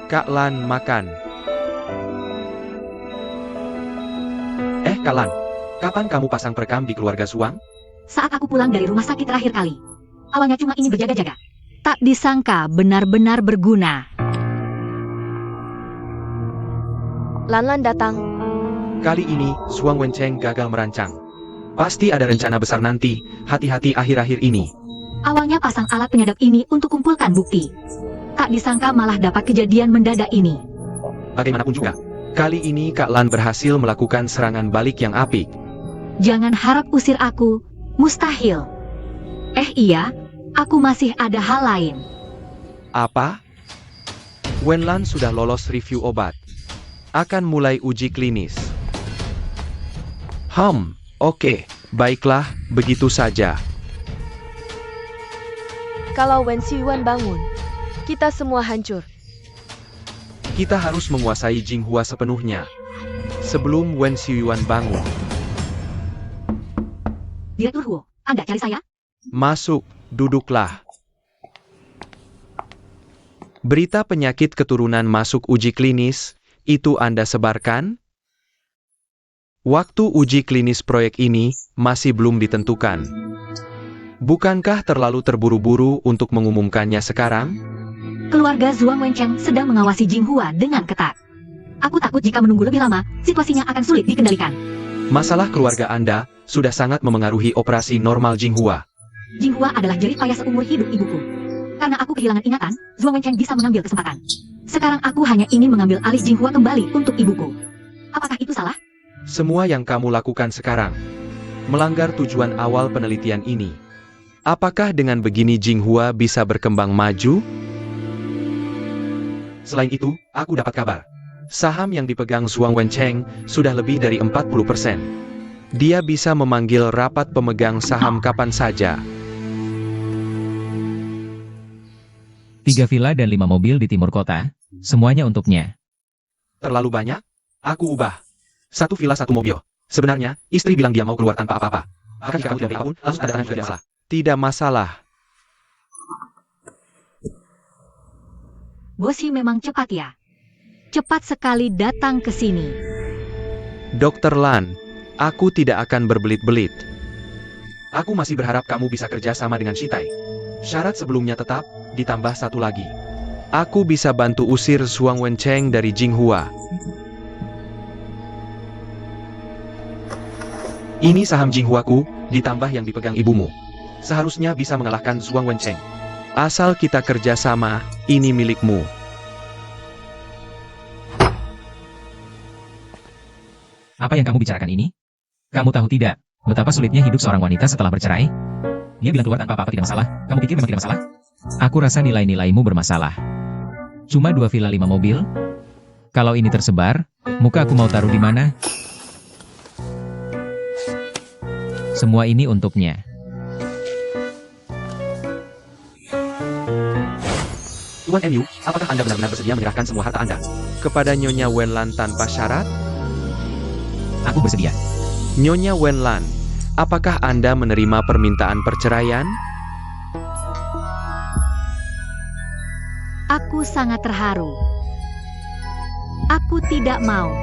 Kak Lan makan. Kak Lan, kapan kamu pasang perekam di keluarga Suang? Saat aku pulang dari rumah sakit terakhir kali. Awalnya cuma ingin berjaga-jaga. Tak disangka benar-benar berguna. Lanlan datang. Kali ini, Suang Wencheng gagal merancang. Pasti ada rencana besar nanti, hati-hati akhir-akhir ini. Awalnya pasang alat penyadap ini untuk kumpulkan bukti. Tak disangka malah dapat kejadian mendadak ini. Bagaimanapun juga, kali ini Kak Lan berhasil melakukan serangan balik yang apik. Jangan harap usir aku, mustahil. Iya, aku masih ada hal lain. Apa? Wenlan sudah lolos review obat. Akan mulai uji klinis. Oke, baiklah, begitu saja. Kalau Wen Xiyuan bangun, kita semua hancur. Kita harus menguasai Jinghua sepenuhnya. Sebelum Wen Xiyuan bangun. Direktur Huo, Anda cari saya? Masuk, duduklah. Berita penyakit keturunan masuk uji klinis, itu Anda sebarkan? Waktu uji klinis proyek ini masih belum ditentukan. Bukankah terlalu terburu-buru untuk mengumumkannya sekarang? Keluarga Zhuang Wencheng sedang mengawasi Jinghua dengan ketat. Aku takut jika menunggu lebih lama, situasinya akan sulit dikendalikan. Masalah keluarga Anda sudah sangat memengaruhi operasi normal Jinghua. Jinghua adalah jerih payah seumur hidup ibuku. Karena aku kehilangan ingatan, Zhuang Wencheng bisa mengambil kesempatan. Sekarang aku hanya ingin mengambil alih Jinghua kembali untuk ibuku. Apakah itu salah? Semua yang kamu lakukan sekarang melanggar tujuan awal penelitian ini. Apakah dengan begini Jinghua bisa berkembang maju? Selain itu, aku dapat kabar. Saham yang dipegang Zhuang Wencheng sudah lebih dari 40%. Dia bisa memanggil rapat pemegang saham kapan saja. 3 villa dan 5 mobil di timur kota, semuanya untuknya. Terlalu banyak? Aku ubah. 1 villa 1 mobil. Sebenarnya, istri bilang dia mau keluar tanpa apa-apa. Bahkan jika kamu tidak beri apapun, langsung tanda tangan juga tidak masalah. Tidak masalah. Bosi memang cepat ya. Cepat sekali datang ke sini. Dr. Lan, aku tidak akan berbelit-belit. Aku masih berharap kamu bisa kerja sama dengan Shitai. Syarat sebelumnya tetap, ditambah satu lagi. Aku bisa bantu usir Zhuang Wencheng dari Jinghua. Ini saham Jinghuaku, ditambah yang dipegang ibumu. Seharusnya bisa mengalahkan Zhuang Wencheng. Asal kita kerja sama, ini milikmu. Apa yang kamu bicarakan ini? Kamu tahu tidak, betapa sulitnya hidup seorang wanita setelah bercerai? Dia bilang keluar tanpa apa-apa tidak masalah. Kamu pikir memang tidak masalah? Aku rasa nilai-nilaimu bermasalah. Cuma 2 villa 5 mobil? Kalau ini tersebar, muka aku mau taruh di mana? Semua ini untuknya. Tuan MU, apakah Anda benar-benar bersedia menyerahkan semua harta Anda kepada Nyonya Wenlan tanpa syarat? Aku bersedia. Nyonya Wenlan, apakah Anda menerima permintaan perceraian? Aku sangat terharu. Aku tidak mau.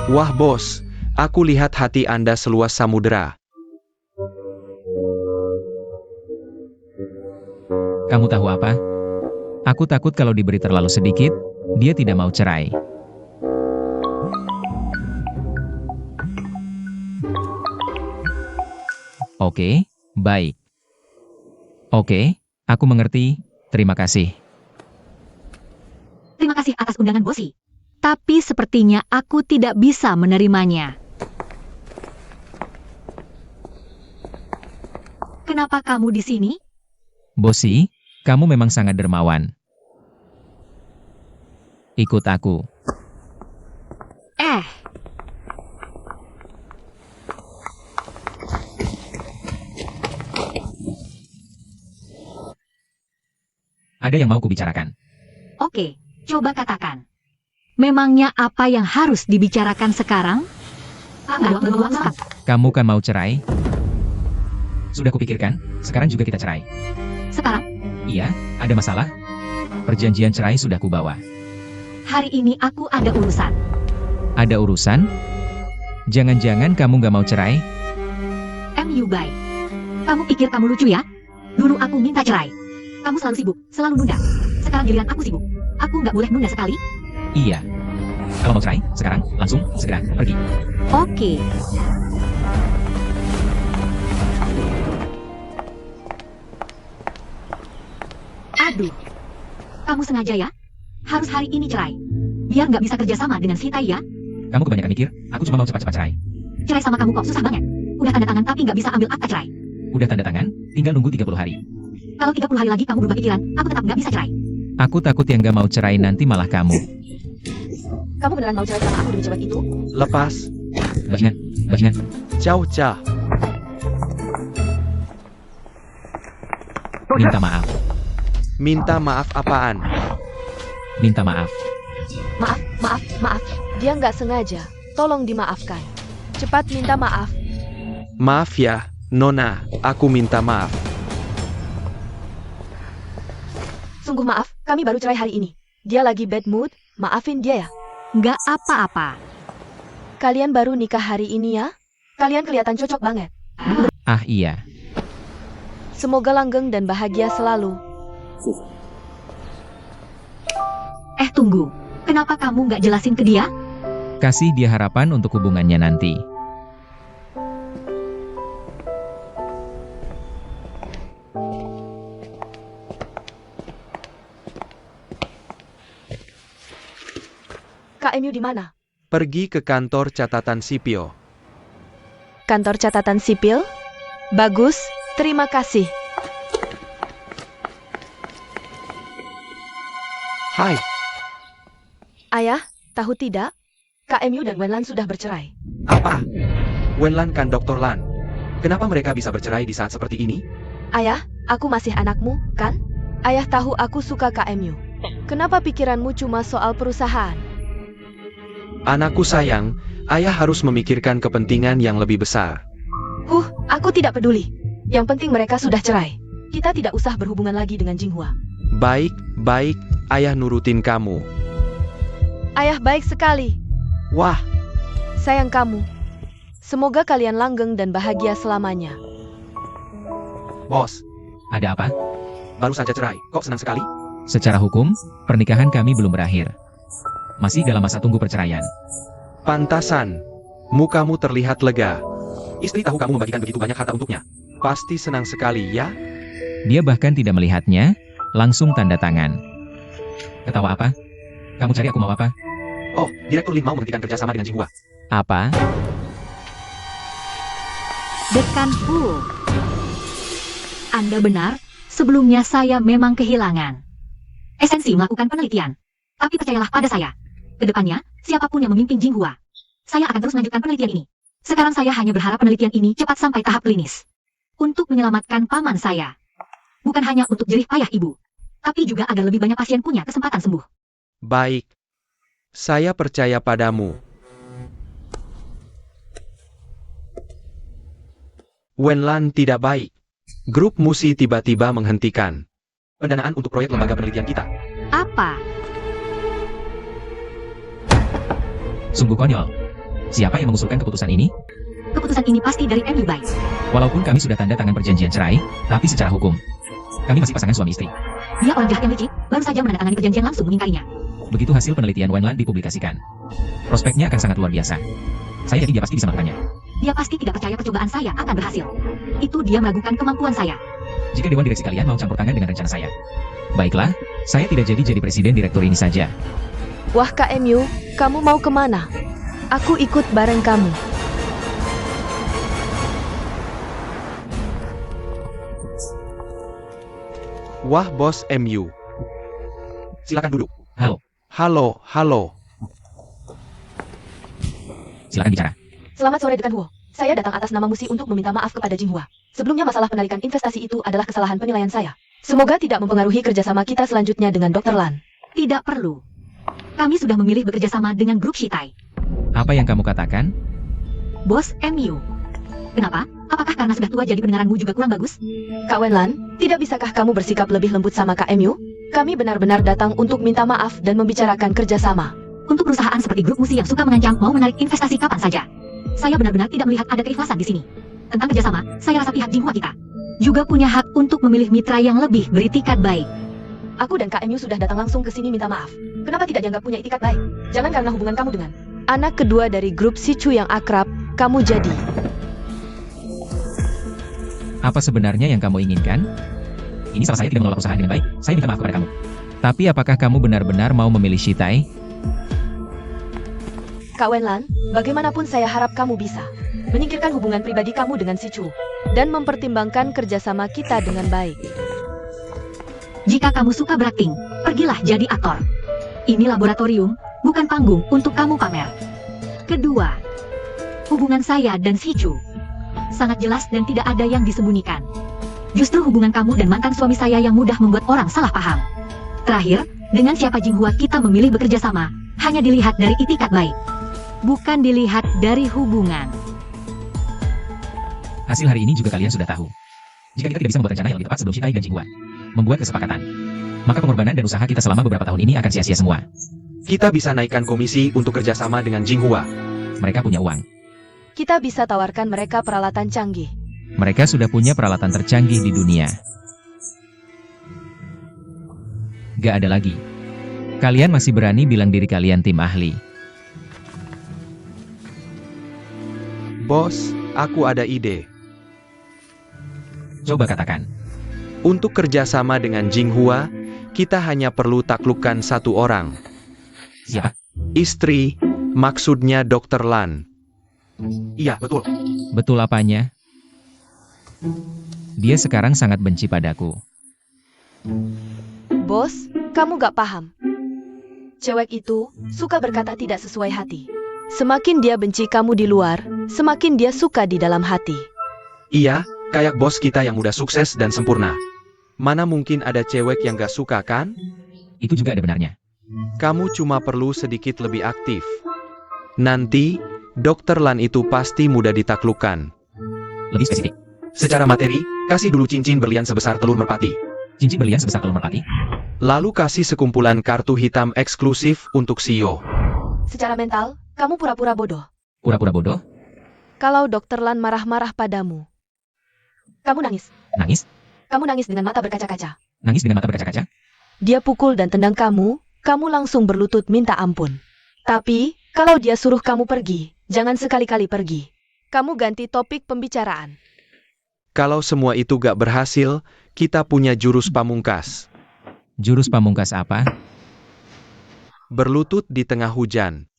Wah bos, aku lihat hati Anda seluas samudera. Kamu tahu apa? Aku takut kalau diberi terlalu sedikit, dia tidak mau cerai. Oke, baik. Oke, aku mengerti. Terima kasih. Terima kasih atas undangan, Bosi. Tapi sepertinya aku tidak bisa menerimanya. Kenapa kamu di sini? Bosi, kamu memang sangat dermawan. Ikut aku. Ada yang mau kubicarakan. Oke, coba katakan. Memangnya apa yang harus dibicarakan sekarang? Kamu kan mau cerai? Sudah kupikirkan, sekarang juga kita cerai. Sekarang, Iya, ada masalah? Perjanjian cerai sudah kubawa. hari ini aku ada urusan. Ada urusan? Jangan-jangan kamu gak mau cerai? MU baik. Kamu pikir kamu lucu ya? Dulu aku minta cerai. Kamu selalu sibuk, selalu nunda. Sekarang giliran aku sibuk. Aku nggak boleh nunda sekali. Iya. Kalau mau cerai, sekarang, langsung, segera, pergi. Oke. Aduh. Kamu sengaja ya? Harus hari ini cerai. Biar nggak bisa kerjasama dengan si Tai ya. Kamu kebanyakan mikir, aku cuma mau cepat-cepat cerai. Cerai sama kamu kok susah banget. Udah tanda tangan tapi nggak bisa ambil akta cerai. Udah tanda tangan, tinggal nunggu 30 hari. Kalau 30 hari lagi kamu berubah pikiran, aku tetap nggak bisa cerai. Aku takut yang gak mau cerai nanti malah kamu. Kamu beneran mau cerai sama aku demi cewek itu? Lepas. Bajingan. Ciao, ciao. Minta maaf. Minta maaf apaan? Minta maaf. Maaf. Dia nggak sengaja. Tolong dimaafkan. Cepat minta maaf. Maaf ya, Nona. Aku minta maaf. Sungguh maaf, kami baru cerai hari ini. Dia lagi bad mood, maafin dia ya. Nggak apa-apa. Kalian baru nikah hari ini ya? Kalian kelihatan cocok banget. Ah iya. Semoga langgeng dan bahagia selalu. Tunggu. Kenapa kamu nggak jelasin ke dia? Kasih dia harapan untuk hubungannya nanti. Kak Emu di mana? Pergi ke kantor catatan sipil. Kantor catatan sipil? Bagus, terima kasih. Hai, Ayah, tahu tidak? Kak Emu dan Wenlan sudah bercerai. apa? Wenlan kan Dr. Lan. Kenapa mereka bisa bercerai di saat seperti ini? Ayah, aku masih anakmu, kan? Ayah tahu aku suka Kak Emu. Kenapa pikiranmu cuma soal perusahaan? Anakku sayang, ayah harus memikirkan kepentingan yang lebih besar. Aku tidak peduli. Yang penting mereka sudah cerai. Kita tidak usah berhubungan lagi dengan Jinghua. Baik, ayah nurutin kamu. Ayah baik sekali. Wah, Sayang kamu. Semoga kalian langgeng dan bahagia selamanya. bos, Ada apa? baru saja cerai, kok senang sekali? Secara hukum, pernikahan kami belum berakhir. Masih dalam masa tunggu perceraian. Pantasan, mukamu terlihat lega. Istri tahu kamu membagikan begitu banyak harta untuknya. Pasti senang sekali ya? Dia bahkan tidak melihatnya, langsung tanda tangan. Ketawa apa? Kamu cari aku mau apa? Oh, Direktur Lin mau menghentikan kerjasama dengan Jinghua. Apa? Dekan Fu. Anda benar, sebelumnya saya memang kehilangan esensi melakukan penelitian. Tapi percayalah pada saya. Kedepannya, siapapun yang memimpin Jinghua, saya akan terus melanjutkan penelitian ini. Sekarang saya hanya berharap penelitian ini cepat sampai tahap klinis. Untuk menyelamatkan paman saya. Bukan hanya untuk jerih payah ibu, tapi juga agar lebih banyak pasien punya kesempatan sembuh. Baik. Saya percaya padamu. Wenlan tidak baik. Grup Musi tiba-tiba menghentikan pendanaan untuk proyek lembaga penelitian kita. Apa? Sungguh konyol. Siapa yang mengusulkan keputusan ini? Keputusan ini pasti dari MU Bai. Walaupun kami sudah tanda tangan perjanjian cerai, tapi secara hukum, kami masih pasangan suami istri. Dia orang jahat yang licik. baru saja menandatangani perjanjian langsung mengingkarinya. Begitu hasil penelitian Wenlan dipublikasikan, prospeknya akan sangat luar biasa. Saya yakin dia pasti bisa melakukannya. Dia pasti tidak percaya percobaan saya akan berhasil. Itu dia meragukan kemampuan saya. Jika Dewan Direksi kalian mau campur tangan dengan rencana saya, baiklah, saya tidak jadi presiden direktur ini saja. Wah KMU, kamu mau kemana? Aku ikut bareng kamu. Wah bos MU. Silakan duduk. Halo, Halo. silakan bicara. Selamat sore Dekan Huo. Saya datang atas nama Musi untuk meminta maaf kepada Jinghua. Sebelumnya masalah penarikan investasi itu adalah kesalahan penilaian saya. Semoga tidak mempengaruhi kerjasama kita selanjutnya dengan Dr. Lan. Tidak perlu. Kami sudah memilih bekerja sama dengan grup Shitai. Apa yang kamu katakan? Bos MU. Kenapa? Apakah karena sudah tua jadi pendengaranmu juga kurang bagus? Kak Wenlan, tidak bisakah kamu bersikap lebih lembut sama KMU? Kami benar-benar datang untuk minta maaf dan membicarakan kerjasama. Untuk perusahaan seperti grup Musi yang suka mengancam mau menarik investasi kapan saja. Saya benar-benar tidak melihat ada keikhlasan di sini. Tentang kerjasama, saya rasa pihak Jinghua kita juga punya hak untuk memilih mitra yang lebih beritikat baik. Aku dan KMU sudah datang langsung ke sini minta maaf. Kenapa tidak dianggap punya itikat baik? Jangan karena hubungan kamu dengan anak kedua dari grup Sichu yang akrab, kamu jadi. Apa sebenarnya yang kamu inginkan? Ini salah saya tidak mengelola perusahaan dengan baik, saya minta maaf kepada kamu. Tapi apakah kamu benar-benar mau memilih Shitai? Kak Wenlan, bagaimanapun saya harap kamu bisa menyingkirkan hubungan pribadi kamu dengan Sichu dan mempertimbangkan kerjasama kita dengan baik. Jika kamu suka berakting, pergilah jadi aktor. Ini laboratorium, bukan panggung untuk kamu pamer. Kedua, hubungan saya dan Sichu sangat jelas dan tidak ada yang disembunyikan. Justru hubungan kamu dan mantan suami saya yang mudah membuat orang salah paham. Terakhir, dengan siapa Jinghua kita memilih bekerja sama, hanya dilihat dari itikat baik, bukan dilihat dari hubungan. Hasil hari ini juga kalian sudah tahu. Jika kita tidak bisa membuat rencana yang lebih tepat sebelum Shitai dan Jinghua membuat kesepakatan, maka pengorbanan dan usaha kita selama beberapa tahun ini akan sia-sia semua. Kita bisa naikkan komisi untuk kerjasama dengan Jinghua. Mereka punya uang. Kita bisa tawarkan mereka peralatan canggih. Mereka sudah punya peralatan tercanggih di dunia. Gak ada lagi. Kalian masih berani bilang diri kalian tim ahli. Bos, aku ada ide. Coba katakan. Untuk kerjasama dengan Jinghua, kita hanya perlu taklukkan satu orang. Siapa? Istri, maksudnya Dr. Lan. Iya, betul. Betul apanya? Dia sekarang sangat benci padaku. Bos, kamu gak paham. Cewek itu suka berkata tidak sesuai hati. Semakin dia benci kamu di luar, semakin dia suka di dalam hati. Iya, kayak bos kita yang udah sukses dan sempurna. Mana mungkin ada cewek yang gak suka kan? Itu juga ada benarnya. Kamu cuma perlu sedikit lebih aktif. Nanti, Dr. Lan itu pasti mudah ditaklukkan. Lebih spesifik. Secara materi, kasih dulu cincin berlian sebesar telur merpati. Cincin berlian sebesar telur merpati. Lalu kasih sekumpulan kartu hitam eksklusif untuk CEO. Secara mental, kamu pura-pura bodoh. Pura-pura bodoh. Kalau Dr. Lan marah-marah padamu, kamu nangis. Nangis. Kamu nangis dengan mata berkaca-kaca. Nangis dengan mata berkaca-kaca. Dia pukul dan tendang kamu langsung berlutut minta ampun. Tapi, kalau dia suruh kamu pergi, jangan sekali-kali pergi. Kamu ganti topik pembicaraan. Kalau semua itu gak berhasil, kita punya jurus pamungkas. Jurus pamungkas apa? Berlutut di tengah hujan.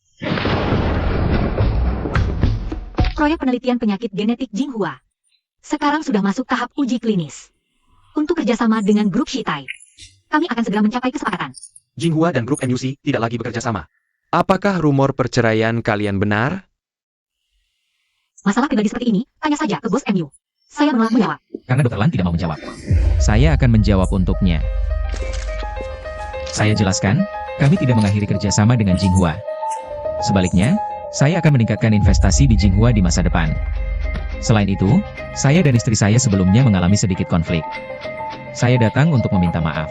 Proyek penelitian penyakit genetik Jinghua sekarang sudah masuk tahap uji klinis. Untuk kerjasama dengan grup Shitai, kami akan segera mencapai kesepakatan. Jinghua dan grup MUC tidak lagi bekerja sama. Apakah rumor perceraian kalian benar? Masalah pribadi seperti ini, tanya saja ke bos MU. Saya menolak menjawab. Karena Dr. Lan tidak mau menjawab. Saya akan menjawab untuknya. Saya jelaskan, kami tidak mengakhiri kerjasama dengan Jinghua. Sebaliknya, saya akan meningkatkan investasi di Jinghua di masa depan. Selain itu, saya dan istri saya sebelumnya mengalami sedikit konflik. Saya datang untuk meminta maaf.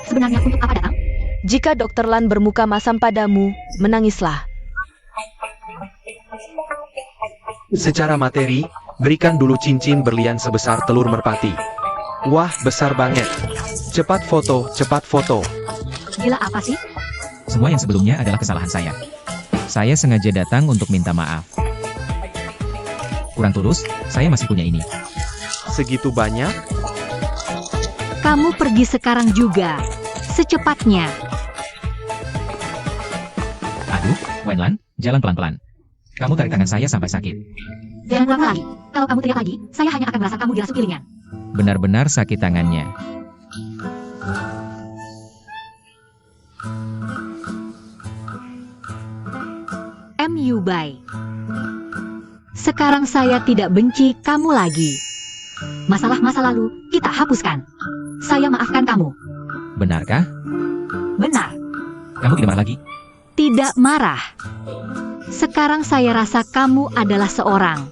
Sebenarnya untuk apa datang? Jika Dr. Lan bermuka masam padamu, menangislah. Secara materi, berikan dulu cincin berlian sebesar telur merpati. Wah, besar banget. Cepat foto, cepat foto. Gila apa sih? Semua yang sebelumnya adalah kesalahan saya. Saya sengaja datang untuk minta maaf. Kurang tulus, saya masih punya ini. Segitu banyak? Kamu pergi sekarang juga. Secepatnya. Aduh, Wenlan, jalan pelan-pelan. Kamu tarik tangan saya sampai sakit. Jangan lama lagi. Kalau kamu teriak lagi, saya hanya akan merasa kamu dirasuk gilingan. Benar-benar sakit tangannya. MU Bye. Sekarang saya tidak benci kamu lagi. Masalah masa lalu, kita hapuskan. Saya maafkan kamu. Benarkah? Benar. Kamu tidak marah lagi? Tidak marah. Sekarang saya rasa kamu adalah seorang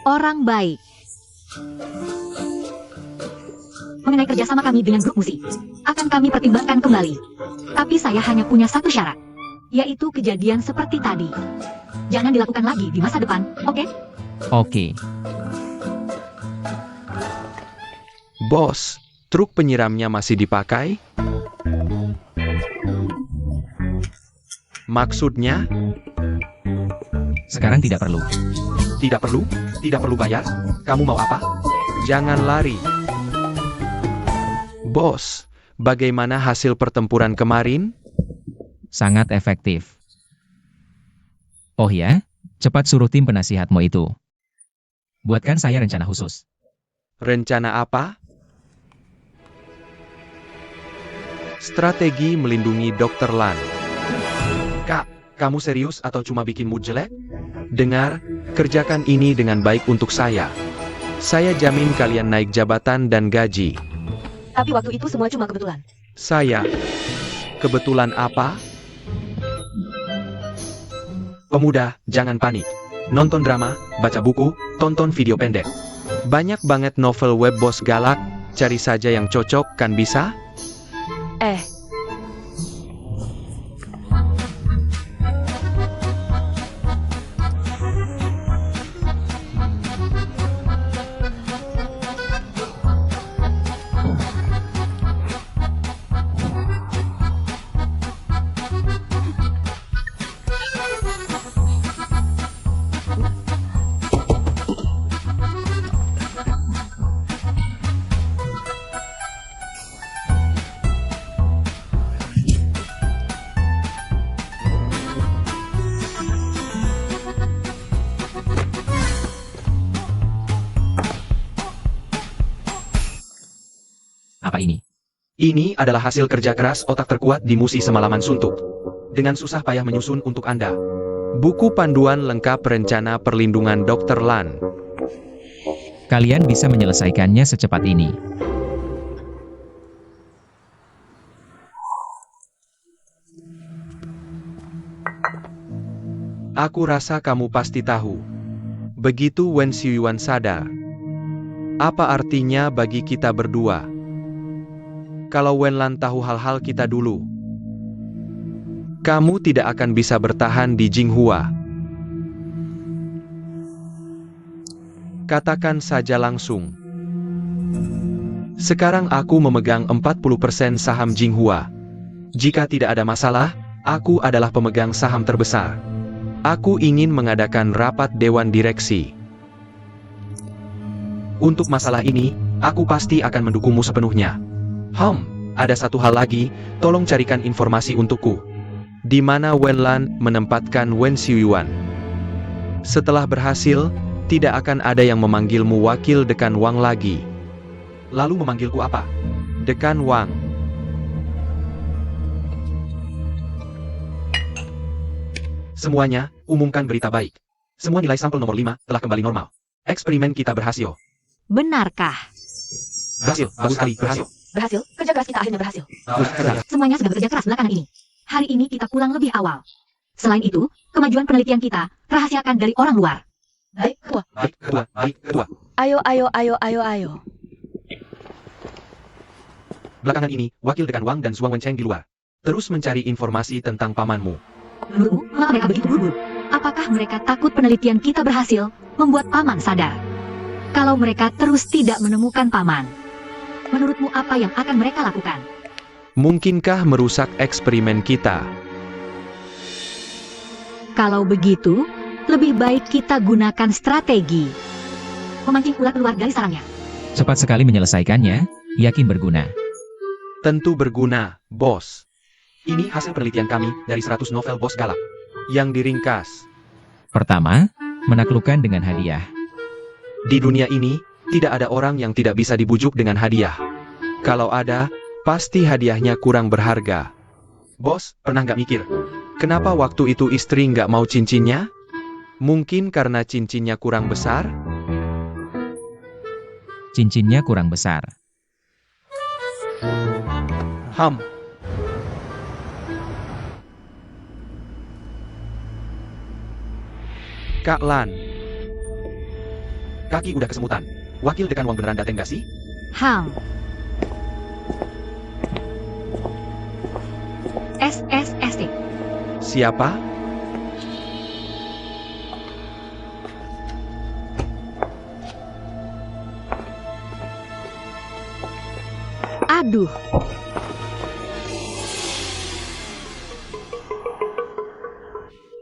orang baik. Mengenai kerjasama kami dengan grup musik, akan kami pertimbangkan kembali. Tapi saya hanya punya satu syarat, yaitu kejadian seperti tadi. Jangan dilakukan lagi di masa depan, oke? Oke. Bos, truk penyiramnya masih dipakai? Maksudnya? Sekarang tidak perlu. Tidak perlu? Tidak perlu bayar? Kamu mau apa? Jangan lari. Bos, bagaimana hasil pertempuran kemarin? Sangat efektif. Oh ya, cepat suruh tim penasihatmu itu. Buatkan saya rencana khusus. Rencana apa? Strategi melindungi Dr. Lan. Kak, kamu serius atau cuma bikin mood jelek? Dengar, kerjakan ini dengan baik untuk saya. Saya jamin kalian naik jabatan dan gaji. Tapi waktu itu semua cuma kebetulan. Saya. Kebetulan apa? Pemuda, jangan panik. Nonton drama, baca buku, tonton video pendek. Banyak banget novel web bos galak, cari saja yang cocok, kan bisa? Apa ini? Ini adalah hasil kerja keras otak terkuat di Musi semalaman suntuk. Dengan susah payah menyusun untuk Anda. Buku panduan lengkap rencana perlindungan Dr. Lan. Kalian bisa menyelesaikannya secepat ini. Aku rasa kamu pasti tahu. Begitu Wen Xiuyuan sadar. Apa artinya bagi kita berdua? Kalau Wenlan tahu hal-hal kita dulu, kamu tidak akan bisa bertahan di Jinghua. Katakan saja langsung. Sekarang aku memegang 40% saham Jinghua. Jika tidak ada masalah, aku adalah pemegang saham terbesar. Aku ingin mengadakan rapat dewan direksi. Untuk masalah ini, aku pasti akan mendukungmu sepenuhnya. Ada satu hal lagi, tolong carikan informasi untukku. Di mana Wenlan menempatkan Wen Xiuyuan. Setelah berhasil, tidak akan ada yang memanggilmu wakil Dekan Wang lagi. Lalu memanggilku apa? Dekan Wang. Semuanya, umumkan berita baik. Semua nilai sampel nomor 5 telah kembali normal. Eksperimen kita berhasil. Benarkah? Berhasil, bagus sekali, berhasil. Berhasil, kerja keras kita akhirnya berhasil. Semuanya sudah bekerja keras belakangan ini. Hari ini kita pulang lebih awal. Selain itu, kemajuan penelitian kita rahasiakan dari orang luar. Baik, ketua. Baik, ketua, baik, ketua. Ayo. Belakangan ini, wakil Dekan Wang dan Zhuang Wencheng di luar. Terus mencari informasi tentang pamanmu. Menurutmu, mengapa mereka begitu buru-buru? Apakah mereka takut penelitian kita berhasil membuat paman sadar? kalau mereka terus tidak menemukan paman? Menurutmu apa yang akan mereka lakukan? Mungkinkah merusak eksperimen kita? Kalau begitu, lebih baik kita gunakan strategi. Memancing ular keluar dari sarangnya. Cepat sekali menyelesaikannya, yakin berguna. Tentu berguna, bos. Ini hasil penelitian kami dari 100 novel bos galak. Yang diringkas. Pertama, menaklukkan dengan hadiah. Di dunia ini, tidak ada orang yang tidak bisa dibujuk dengan hadiah. Kalau ada, pasti hadiahnya kurang berharga. Bos, pernah nggak mikir? Kenapa waktu itu istri nggak mau cincinnya? Mungkin karena cincinnya kurang besar? Cincinnya kurang besar. Kak Lan. Kaki udah kesemutan. Wakil dekan uang beneran dateng gak sih? SSST. Siapa? Aduh.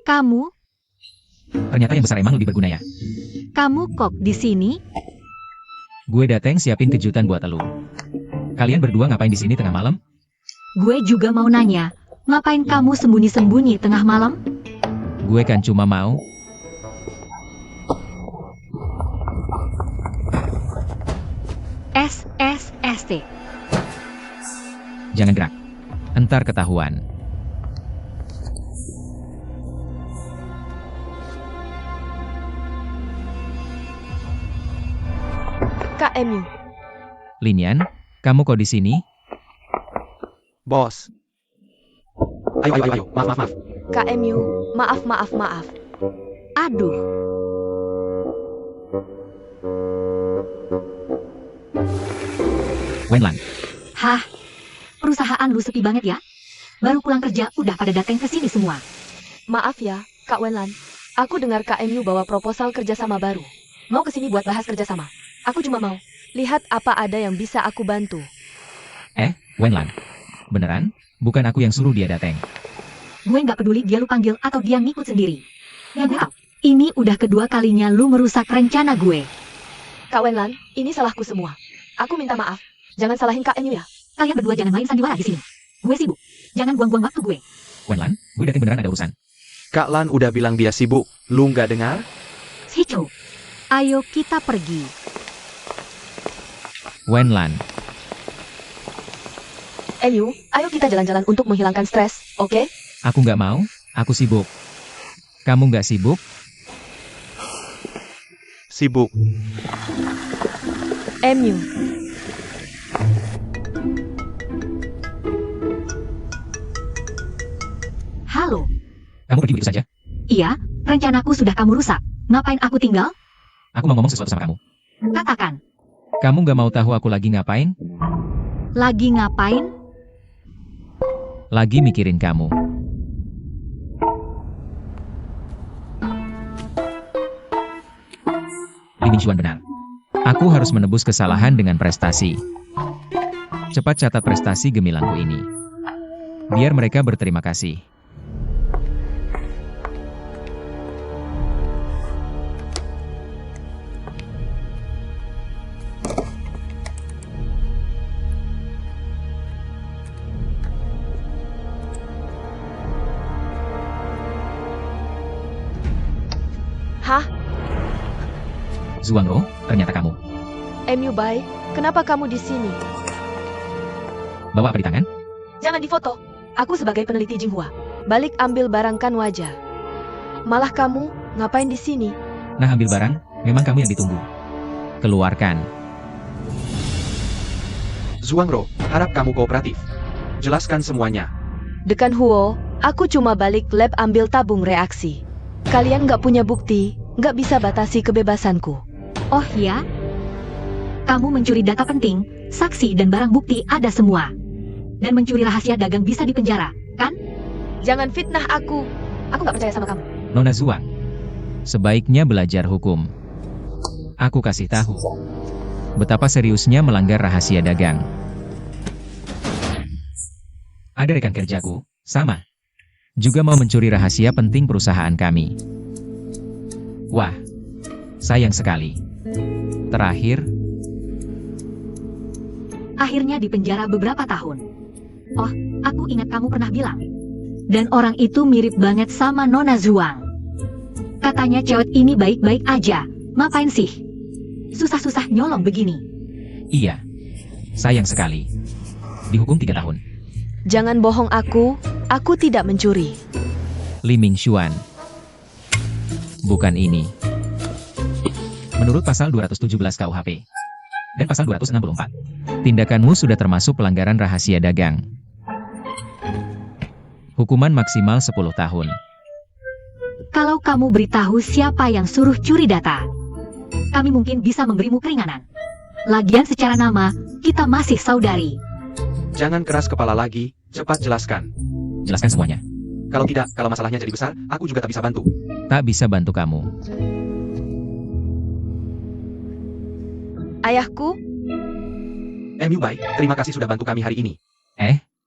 Kamu Ternyata yang besar emang lebih berguna ya. Kamu kok di sini? Gue dateng siapin kejutan buat elu. Kalian berdua ngapain di sini tengah malam? Gue juga mau nanya, ngapain kamu sembunyi-sembunyi tengah malam? Gue kan cuma mau. SSST. Jangan gerak. Entar ketahuan. KMU. Linian, kamu kok di sini? Bos. Ayo. Maaf. KMU, maaf. Aduh. Wenlan, Hah? Perusahaan lu sepi banget ya? Baru pulang kerja udah pada datang ke sini semua. Maaf ya, Kak Wenlan. Aku dengar KMU bawa proposal kerjasama baru. Mau kesini buat bahas kerjasama. Aku cuma mau lihat apa ada yang bisa aku bantu. Wenlan. Beneran? Bukan aku yang suruh dia dateng. Gue nggak peduli dia lu panggil atau dia ngikut sendiri. Ya gue tahu. Ini udah kedua kalinya lu merusak rencana gue. Kak Wenlan, ini salahku semua. Aku minta maaf. Jangan salahin KMU ya. Kalian berdua jangan main sandiwara di sini. Gue sibuk. Jangan buang-buang waktu gue. Wenlan, gue dateng beneran ada urusan. Kak Lan udah bilang dia sibuk. Lu nggak dengar? Hico. Ayo kita pergi. Wenlan, MU, ayo kita jalan-jalan untuk menghilangkan stres, oke? aku nggak mau, aku sibuk. Kamu nggak sibuk? Sibuk. MU. Halo. Kamu pergi begitu saja? Iya, rencanaku sudah kamu rusak. Ngapain aku tinggal? Aku mau ngomong sesuatu sama kamu. Katakan. Kamu nggak mau tahu aku lagi ngapain? Lagi ngapain? Lagi mikirin kamu. Li Mingxuan benar. Aku harus menebus kesalahan dengan prestasi. Cepat catat prestasi gemilangku ini. Biar mereka berterima kasih. Hah? Zuangro, ternyata kamu. MU Bai, kenapa kamu di sini? Bawa apa di tangan? Jangan difoto. Aku sebagai peneliti Jinghua. Balik ambil barang kan wajar. Malah kamu, ngapain di sini? Nah, ambil barang, memang kamu yang ditunggu. Keluarkan. Zuangro, harap kamu kooperatif. Jelaskan semuanya. Dekan Huo, aku cuma balik lab ambil tabung reaksi. Kalian nggak punya bukti, nggak bisa batasi kebebasanku. Oh ya? Kamu mencuri data penting, saksi dan barang bukti ada semua. Dan mencuri rahasia dagang bisa dipenjara, kan? Jangan fitnah aku. Aku nggak percaya sama kamu. Nona Zuang. Sebaiknya belajar hukum. Aku kasih tahu. Betapa seriusnya melanggar rahasia dagang. Ada rekan kerjaku, sama. Juga mau mencuri rahasia penting perusahaan kami. Wah, sayang sekali. Terakhir, Akhirnya dipenjara beberapa tahun. Oh, aku ingat kamu pernah bilang. Dan orang itu mirip banget sama Nona Zuang. Katanya cewek ini baik-baik aja. Ngapain sih? Susah-susah nyolong begini. iya. Sayang sekali. Dihukum 3 tahun. Jangan bohong aku tidak mencuri. Li Mingxuan. Bukan ini. Menurut pasal 217 KUHP. Dan pasal 264. Tindakanmu sudah termasuk pelanggaran rahasia dagang. Hukuman maksimal 10 tahun. Kalau kamu beritahu siapa yang suruh curi data, kami mungkin bisa memberimu keringanan. Lagian secara nama, kita masih saudari. Jangan keras kepala lagi, cepat jelaskan. Jelaskan semuanya. Kalau tidak, kalau masalahnya jadi besar, aku juga tak bisa bantu. Tak bisa bantu kamu. Ayahku, MU baik, terima kasih sudah bantu kami hari ini.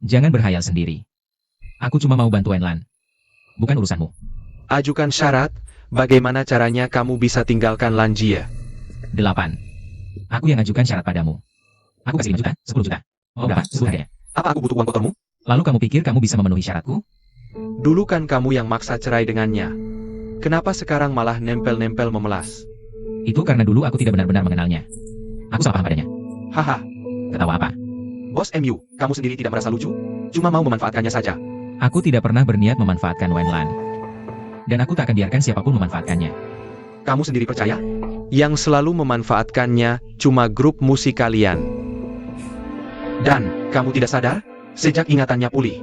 Jangan berhayal sendiri. Aku cuma mau bantu Wenlan. Bukan urusanmu. Ajukan syarat, bagaimana caranya kamu bisa tinggalkan Lanjia? 8. Aku yang ajukan syarat padamu. Aku kasih 5 juta, 10 juta. Oh berapa? 10 harganya. Apa aku butuh uang kotormu? Lalu kamu pikir kamu bisa memenuhi syaratku? Dulu kan kamu yang maksa cerai dengannya. Kenapa sekarang malah nempel-nempel memelas? Itu karena dulu aku tidak benar-benar mengenalnya. Aku salah paham padanya. Haha, Ketawa apa? bos MU, kamu sendiri tidak merasa lucu? Cuma mau memanfaatkannya saja. Aku tidak pernah berniat memanfaatkan Wenlan. Dan aku tak akan biarkan siapapun memanfaatkannya. Kamu sendiri percaya? Yang selalu memanfaatkannya cuma grup musik kalian. Dan, kamu tidak sadar? Sejak ingatannya pulih,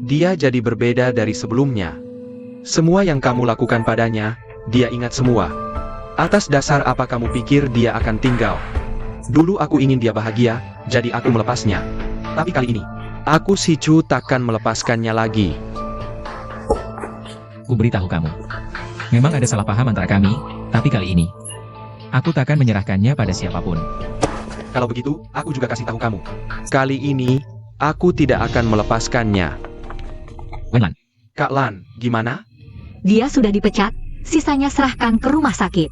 dia jadi berbeda dari sebelumnya. Semua yang kamu lakukan padanya, dia ingat semua. Atas dasar apa kamu pikir dia akan tinggal? Dulu aku ingin dia bahagia, jadi aku melepasnya. Tapi kali ini, aku si Chu takkan melepaskannya lagi. Ku beritahu kamu. Memang ada salah paham antara kami, tapi kali ini, aku takkan menyerahkannya pada siapapun. Kalau begitu, aku juga kasih tahu kamu. Kali ini, aku tidak akan melepaskannya. Wenlan, Kak Lan, gimana? Dia sudah dipecat, sisanya serahkan ke rumah sakit.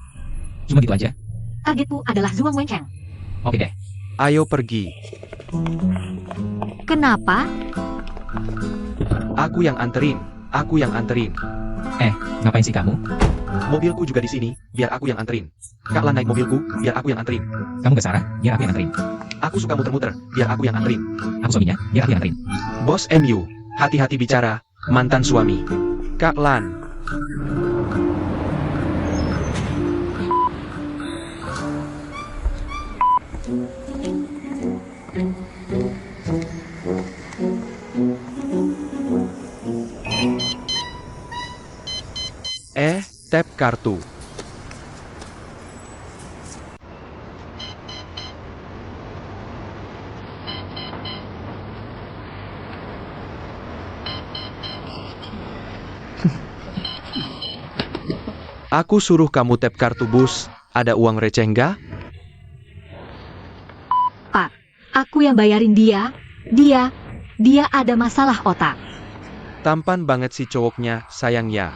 cuma gitu aja. Targetku adalah Zuang Wencheng. Oke deh. Ayo pergi. Kenapa? Aku yang anterin. Aku yang anterin. Ngapain sih kamu? Mobilku juga di sini, biar aku yang anterin. Kak Lan naik mobilku, biar aku yang anterin. Kamu gak Sarah? Biar aku yang anterin. Aku suka muter-muter, biar aku yang anterin. Aku suaminya, biar aku yang anterin. Bos MU, hati-hati bicara, mantan suami. Kak Lan. Tap kartu. Aku suruh kamu tap kartu bus, ada uang receh nggak? Pak, aku yang bayarin dia. Dia ada masalah otak. Tampan banget si cowoknya, sayang ya.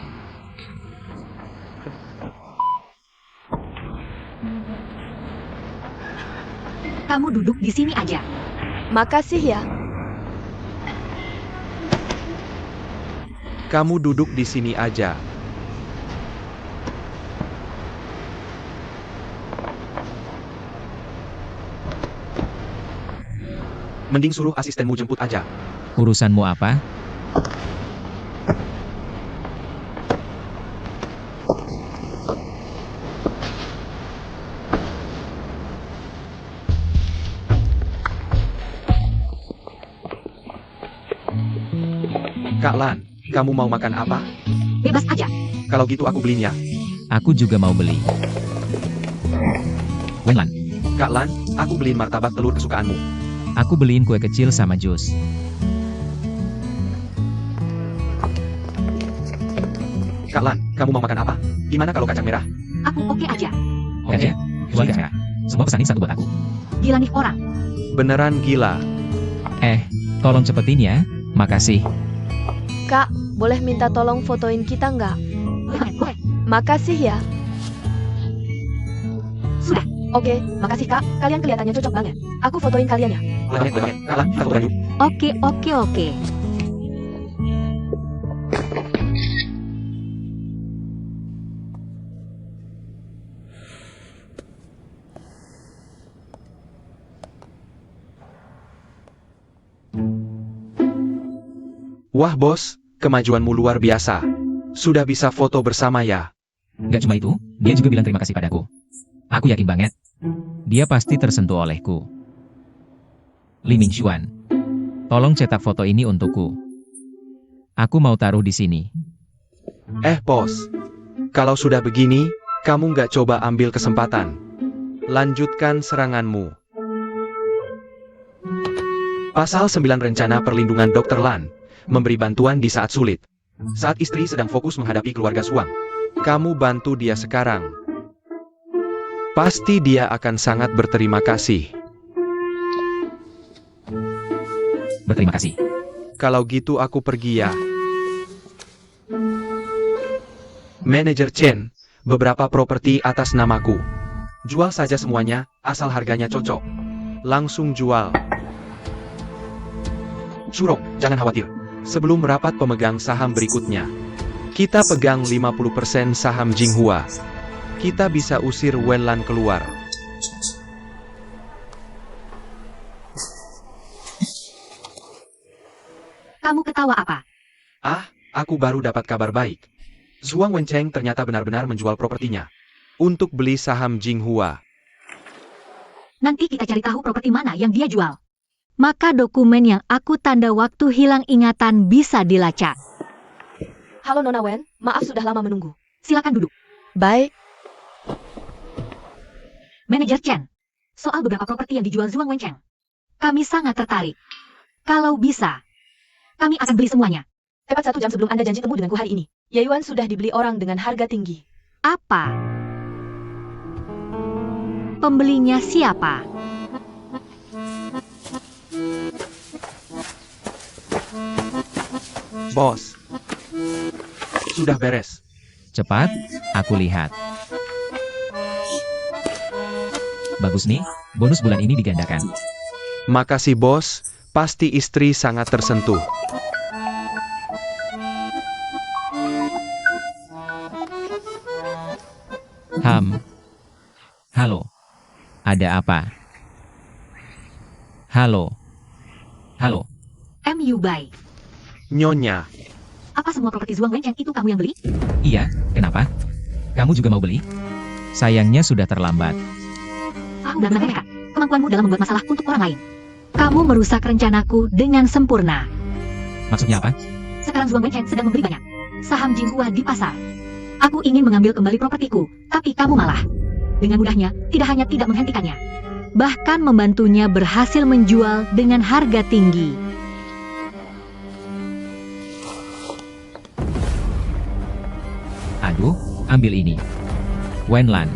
Kamu duduk di sini aja. makasih ya. Kamu duduk di sini aja. Mending suruh asistenmu jemput aja. Urusanmu apa? Kak Lan, kamu mau makan apa? Bebas aja. Kalau gitu aku beliin ya. Aku juga mau beli. Wenlan, Kak Lan, aku beliin martabak telur kesukaanmu. aku beliin kue kecil sama jus. Kak Lan, kamu mau makan apa? Gimana kalau kacang merah? Aku oke aja. Oke. Jual gak? Semua pesanin satu buat aku. Gila nih orang. Beneran gila. Tolong cepetin ya. Makasih. Kak, boleh minta tolong fotoin kita nggak? Boleh. Makasih ya. Sudah. Oke, makasih Kak. Kalian kelihatannya cocok banget. Aku fotoin kalian ya. Kalah, satu orang yuk. Oke. Wah bos, kemajuanmu luar biasa. Sudah bisa foto bersama ya. Gak cuma itu, dia juga bilang terima kasih padaku. Aku yakin banget. Dia pasti tersentuh olehku. Li Mingxuan, tolong cetak foto ini untukku. Aku mau taruh di sini. Bos. Kalau sudah begini, kamu nggak coba ambil kesempatan. Lanjutkan seranganmu. Pasal 9 Rencana Perlindungan Dr. Lan. Memberi bantuan di saat sulit. Saat istri sedang fokus menghadapi keluarga Suang. Kamu bantu dia sekarang. Pasti dia akan sangat berterima kasih. Berterima kasih. Kalau gitu aku pergi ya. Manajer Chen, beberapa properti atas namaku. Jual saja semuanya, asal harganya cocok. Langsung jual. Shurong, jangan khawatir. Sebelum rapat pemegang saham berikutnya, kita pegang 50% saham Jinghua. Kita bisa usir Wenlan keluar. Kamu ketawa apa? Aku baru dapat kabar baik. Zhuang Wencheng ternyata benar-benar menjual propertinya untuk beli saham Jinghua. Nanti kita cari tahu properti mana yang dia jual. Maka dokumen yang aku tanda waktu hilang ingatan bisa dilacak. Halo Nona Wen, maaf sudah lama menunggu. Silakan duduk. Baik, Manajer Chen, soal beberapa properti yang dijual Zhuang Wencheng. Kami sangat tertarik. Kalau bisa, kami akan beli semuanya. tepat 1 jam sebelum Anda janji temu denganku hari ini. Ye Yuan sudah dibeli orang dengan harga tinggi. Apa? Pembelinya siapa? Bos, sudah beres. Cepat, aku lihat. Bagus nih, bonus bulan ini digandakan. Makasih bos, pasti istri sangat tersentuh. Halo. Ada apa? Halo. MU Bai. Nyonya, Apa semua properti Zhuang Wencheng itu kamu yang beli? Iya, kenapa? Kamu juga mau beli? Sayangnya sudah terlambat. Dan mereka, kemampuanmu dalam membuat masalah untuk orang lain. Kamu merusak rencanaku dengan sempurna. Maksudnya apa? Sekarang Zhuang Wencheng sedang membeli banyak saham Jinghua di pasar. Aku ingin mengambil kembali propertiku, tapi kamu malah dengan mudahnya tidak hanya tidak menghentikannya, bahkan membantunya berhasil menjual dengan harga tinggi. Aduh, ambil ini. Wenlan,